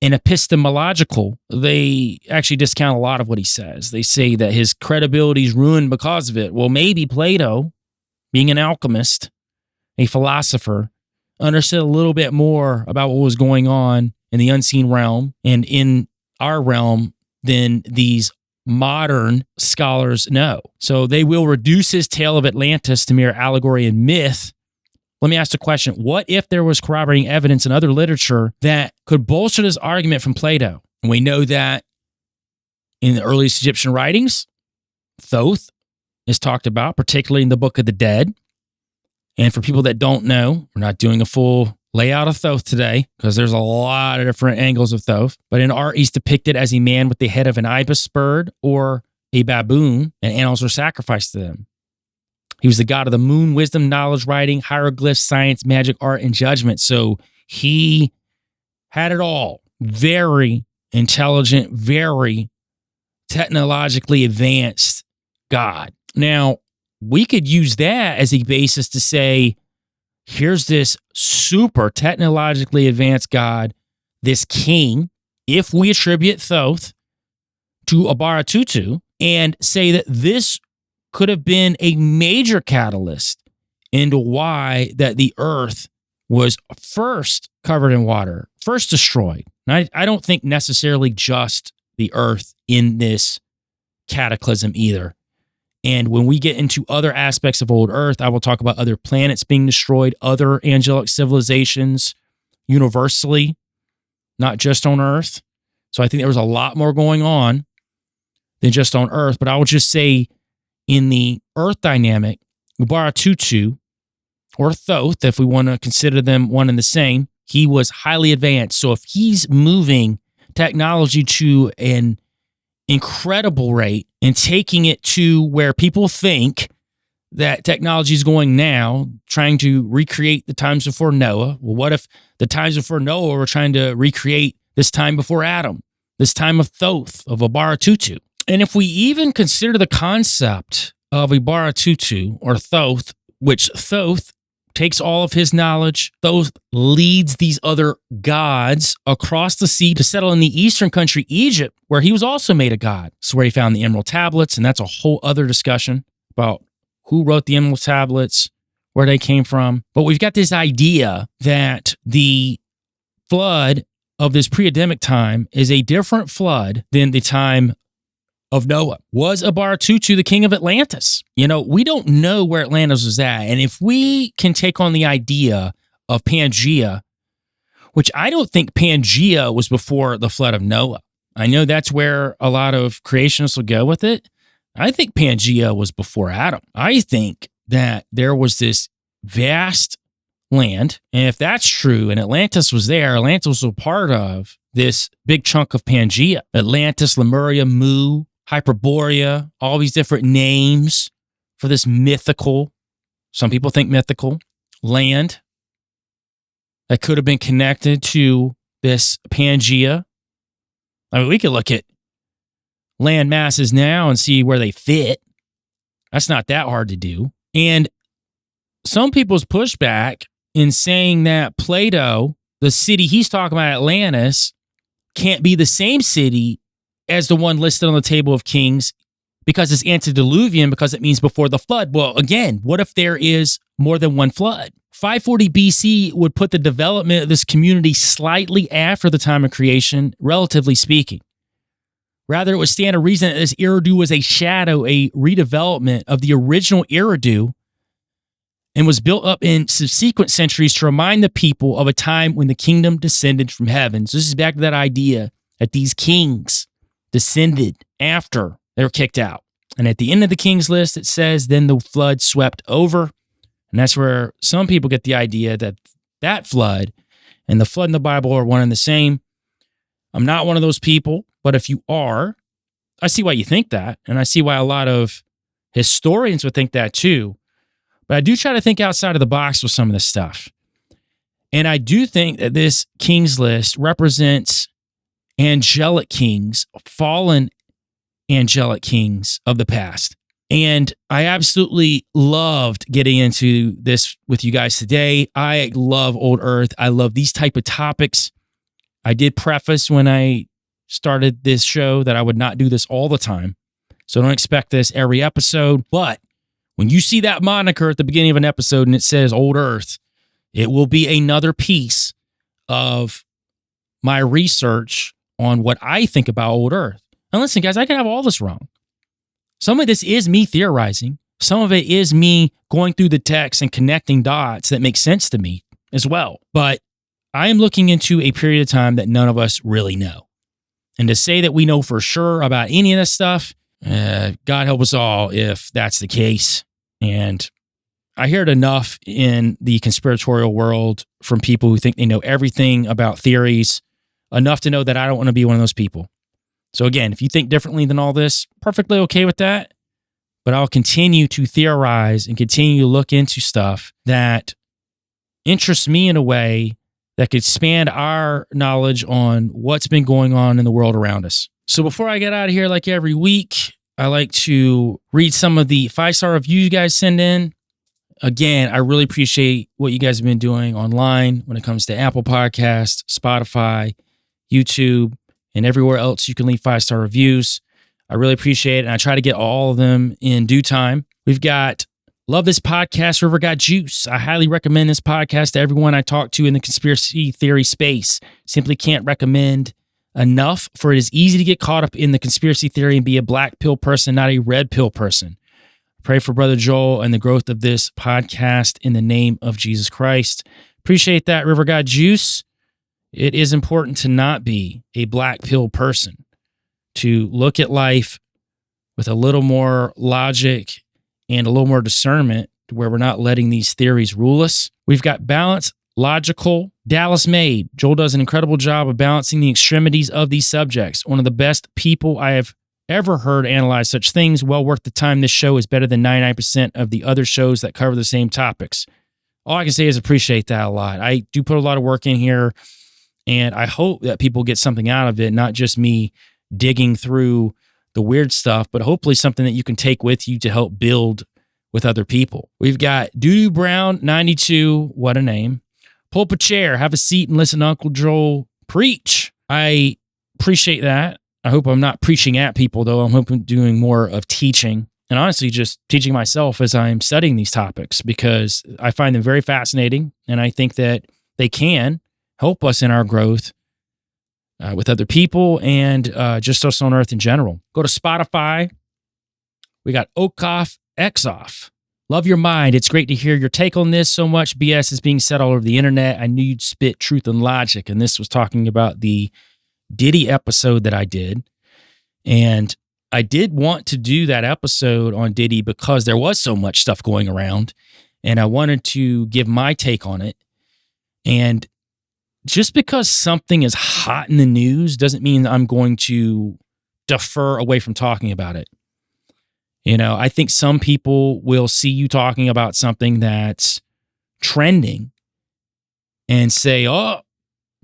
[SPEAKER 3] and epistemological. They actually discount a lot of what he says. They say that his credibility is ruined because of it. Well, maybe Plato, being an alchemist, a philosopher, understood a little bit more about what was going on in the unseen realm and in our realm than these modern scholars know. So they will reduce his tale of Atlantis to mere allegory and myth. Let me ask the question, what if there was corroborating evidence in other literature that could bolster this argument from Plato? And we know that in the earliest Egyptian writings, Thoth is talked about, particularly in the Book of the Dead. And for people that don't know, we're not doing a full layout of Thoth today because there's a lot of different angles of Thoth. But in art, he's depicted as a man with the head of an ibis bird or a baboon, and animals were sacrificed to them. He was the god of the moon, wisdom, knowledge, writing, hieroglyphs, science, magic, art, and judgment. So he had it all. Very intelligent, very technologically advanced god. Now, we could use that as a basis to say, here's this super technologically advanced god, this king, if we attribute Thoth to ubar-tutu, and say that this could have been a major catalyst into why that the earth was first covered in water, first destroyed. And I don't think necessarily just the earth in this cataclysm either. And when we get into other aspects of old earth, I will talk about other planets being destroyed, other angelic civilizations universally, not just on earth. So I think there was a lot more going on than just on earth. But I will just say, in the earth dynamic, ubar-tutu, or Thoth, if we want to consider them one and the same, he was highly advanced. So if he's moving technology to an incredible rate and taking it to where people think that technology is going now, trying to recreate the times before Noah. Well, what if the times before Noah were trying to recreate this time before Adam, this time of Thoth, of ubar-tutu? And if we even consider the concept of ubar-tutu or Thoth, which Thoth takes all of his knowledge, Thoth leads these other gods across the sea to settle in the eastern country, Egypt, where he was also made a god. It's where he found the Emerald Tablets, and that's a whole other discussion about who wrote the Emerald Tablets, where they came from. But we've got this idea that the flood of this pre-adamic time is a different flood than the time of Noah. Was ubar-tutu the king of Atlantis? You know, we don't know where Atlantis was at. And if we can take on the idea of Pangea, which I don't think Pangea was before the flood of Noah. I know that's where a lot of creationists will go with it. I think Pangea was before Adam. I think that there was this vast land. And if that's true, and Atlantis was there, Atlantis was a part of this big chunk of Pangea. Atlantis, Lemuria, Mu, Hyperborea, all these different names for this mythical, some people think mythical, land that could have been connected to this Pangea. I mean, we could look at land masses now and see where they fit. That's not that hard to do. And some people's pushback in saying that Plato, the city he's talking about, Atlantis, can't be the same city as the one listed on the table of kings because it's antediluvian, because it means before the flood. Well, again, what if there is more than one flood? 540 BC would put the development of this community slightly after the time of creation, relatively speaking. Rather, it would stand to reason that this Eridu was a shadow, a redevelopment of the original Eridu, and was built up in subsequent centuries to remind the people of a time when the kingdom descended from heaven. So this is back to that idea that these kings descended after they were kicked out. And at the end of the King's List, it says, then the flood swept over. And that's where some people get the idea that that flood and the flood in the Bible are one and the same. I'm not one of those people, but if you are, I see why you think that. And I see why a lot of historians would think that too. But I do try to think outside of the box with some of this stuff. And I do think that this King's List represents angelic kings, fallen angelic kings of the past. And I absolutely loved getting into this with you guys today. I love Old Earth. I love these type of topics. I did preface when I started this show that I would not do this all the time. So don't expect this every episode. But when you see that moniker at the beginning of an episode and it says Old Earth, it will be another piece of my research on what I think about Old Earth. And listen, guys, I could have all this wrong. Some of this is me theorizing. Some of it is me going through the text and connecting dots that make sense to me as well. But I am looking into a period of time that none of us really know. And to say that we know for sure about any of this stuff, God help us all if that's the case. And I hear it enough in the conspiratorial world from people who think they know everything about theories, enough to know that I don't want to be one of those people. So again, if you think differently than all this, perfectly okay with that. But I'll continue to theorize and continue to look into stuff that interests me in a way that could expand our knowledge on what's been going on in the world around us. So before I get out of here, like every week, I like to read some of the 5-star reviews you guys send in. Again, I really appreciate what you guys have been doing online when it comes to Apple Podcasts, Spotify, YouTube, and everywhere else you can leave 5-star reviews. I really appreciate it, and I try to get all of them in due time. We've got Love This Podcast, River Got Juice. I highly recommend this podcast to everyone I talk to in the conspiracy theory space. Simply can't recommend enough, for it is easy to get caught up in the conspiracy theory and be a black pill person, not a red pill person. Pray for Brother Joel and the growth of this podcast in the name of Jesus Christ. Appreciate that, River God Juice. It is important to not be a black pill person, to look at life with a little more logic and a little more discernment, where we're not letting these theories rule us. We've got Balance, Logical, Dallas Made. Joel does an incredible job of balancing the extremities of these subjects. One of the best people I have ever heard analyze such things. Well worth the time. This show is better than 99% of the other shows that cover the same topics. All I can say is appreciate that a lot. I do put a lot of work in here, and I hope that people get something out of it, not just me digging through the weird stuff, but hopefully something that you can take with you to help build with other people. We've got Doodoo Brown 92, what a name. Pull up a chair, have a seat, and listen to Uncle Joel preach. I appreciate that. I hope I'm not preaching at people, though. I'm hoping doing more of teaching, and honestly just teaching myself as I'm studying these topics, because I find them very fascinating, and I think that they can help us in our growth with other people and just us on Earth in general. Go to Spotify. We got Okoff Xoff. Love your mind. It's great to hear your take on this. So much BS is being said all over the internet. I knew you'd spit truth and logic. And this was talking about the Diddy episode that I did. And I did want to do that episode on Diddy because there was so much stuff going around. And I wanted to give my take on it. And just because something is hot in the news doesn't mean I'm going to defer away from talking about it. You know, I think some people will see you talking about something that's trending and say, oh,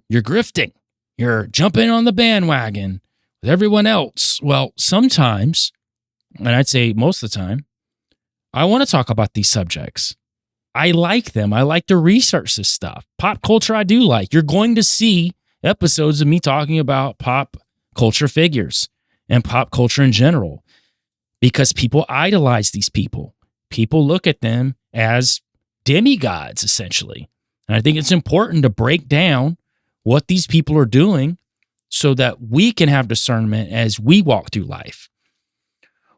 [SPEAKER 3] you're grifting. You're jumping on the bandwagon with everyone else. Well, sometimes, and I'd say most of the time, I want to talk about these subjects. I like them. I like to research this stuff. Pop culture, I do like. You're going to see episodes of me talking about pop culture figures and pop culture in general because people idolize these people. People look at them as demigods, essentially. And I think it's important to break down what these people are doing so that we can have discernment as we walk through life.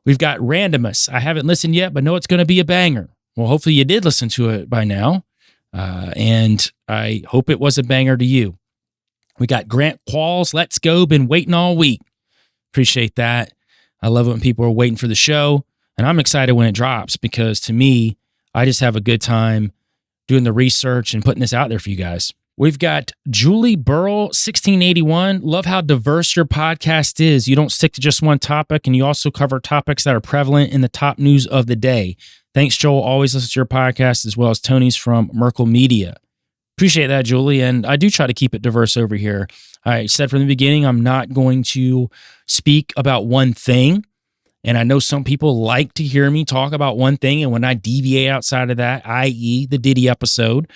[SPEAKER 3] We've got Randomus. I haven't listened yet, but know it's going to be a banger. Well, hopefully you did listen to it by now, and I hope it was a banger to you. We got Grant Qualls. Let's go. Been waiting all week. Appreciate that. I love it when people are waiting for the show, and I'm excited when it drops because to me, I just have a good time doing the research and putting this out there for you guys. We've got Julie Burrell, 1681. Love how diverse your podcast is. You don't stick to just one topic, and you also cover topics that are prevalent in the top news of the day. Thanks, Joel. Always listen to your podcast as well as Tony's from Merkle Media. Appreciate that, Julie. And I do try to keep it diverse over here. I said from the beginning, I'm not going to speak about one thing. And I know some people like to hear me talk about one thing. And when I deviate outside of that, i.e. the Diddy episode,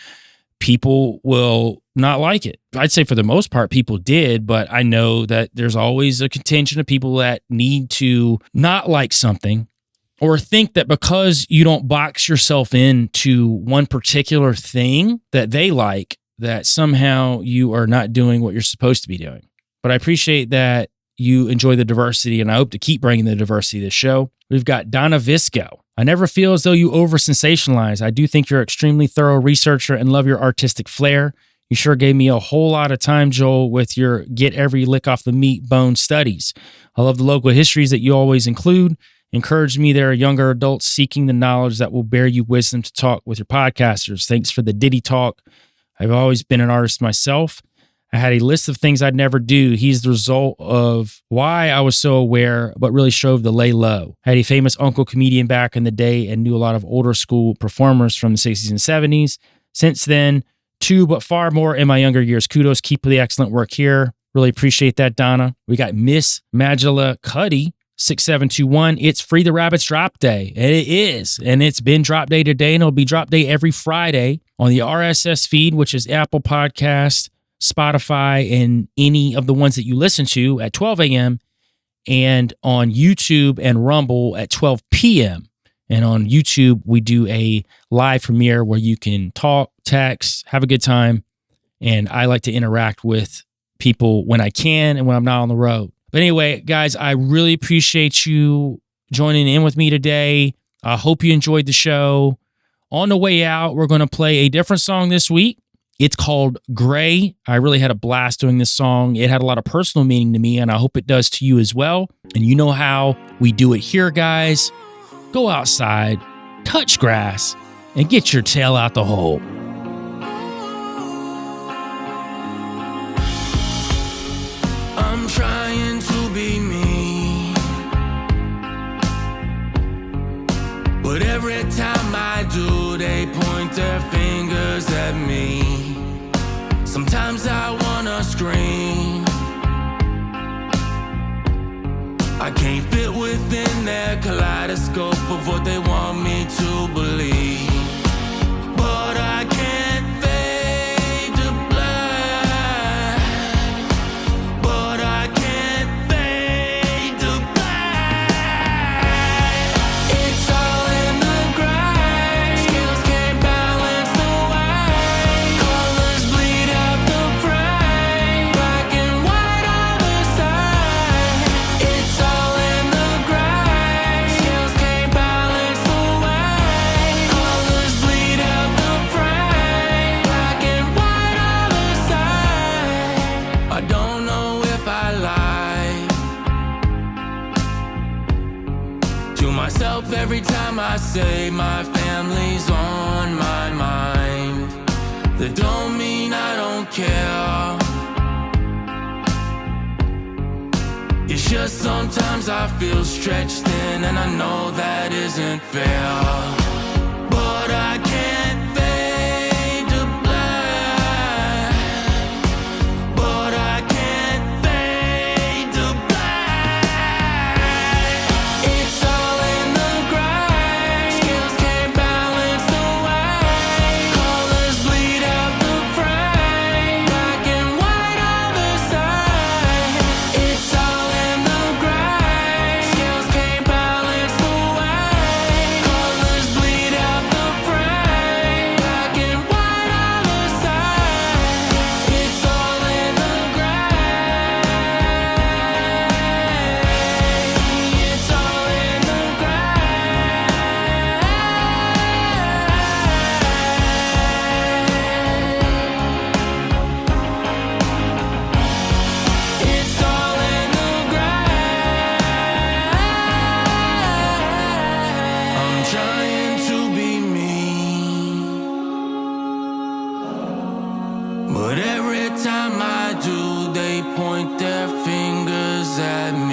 [SPEAKER 3] people will not like it. I'd say for the most part, people did, but I know that there's always a contingent of people that need to not like something or think that because you don't box yourself into one particular thing that they like, that somehow you are not doing what you're supposed to be doing. But I appreciate that you enjoy the diversity, and I hope to keep bringing the diversity to the show. We've got Donna Visco. I never feel as though you over-sensationalize. I do think you're an extremely thorough researcher and love your artistic flair. You sure gave me a whole lot of time, Joel, with your get every lick off the meat bone studies. I love the local histories that you always include. Encourage me there are younger adults seeking the knowledge that will bear you wisdom to talk with your podcasters. Thanks for the Diddy talk. I've always been an artist myself. I had a list of things I'd never do. He's the result of why I was so aware, but really strove to lay low. I had a famous uncle comedian back in the day and knew a lot of older school performers from the 60s and 70s. Since then, too, but far more in my younger years. Kudos, keep the excellent work here. Really appreciate that, Donna. We got Miss Magilla Cuddy, 6721. It's Free the Rabbits drop day. And it is. And it's been drop day today, and it'll be drop day every Friday on the RSS feed, which is Apple Podcast, Spotify, and any of the ones that you listen to at 12 a.m. and on YouTube and Rumble at 12 p.m. And on YouTube, we do a live premiere where you can talk, text, have a good time. And I like to interact with people when I can and when I'm not on the road. But anyway, guys, I really appreciate you joining in with me today. I hope you enjoyed the show. On the way out, we're going to play a different song this week. It's called Gray. I really had a blast doing this song. It had a lot of personal meaning to me, and I hope it does to you as well. And you know how we do it here, guys. Go outside, touch grass, and get your tail out the hole.
[SPEAKER 2] I'm trying to be me, but every time I do, they point their fingers at me. Sometimes I wanna scream. I can't fit within their kaleidoscope of what they want me to believe. But I can't fade to black. But I can't fade to black. It's all in the gray. Skills can't balance the way. Colors bleed out the frame. Black and white on the side. It's all in the gray. Skills can't balance the way. Colors bleed out the frame. Black and white on the side. I don't know if I lie to myself every time I say my family's on my mind. That don't mean I don't care. It's just sometimes I feel stretched thin, and I know that isn't fair. But I can't fade to black. But I can't fade to black. It's all in the gray. Skills can't balance the way. But every time I do, they point their fingers at me.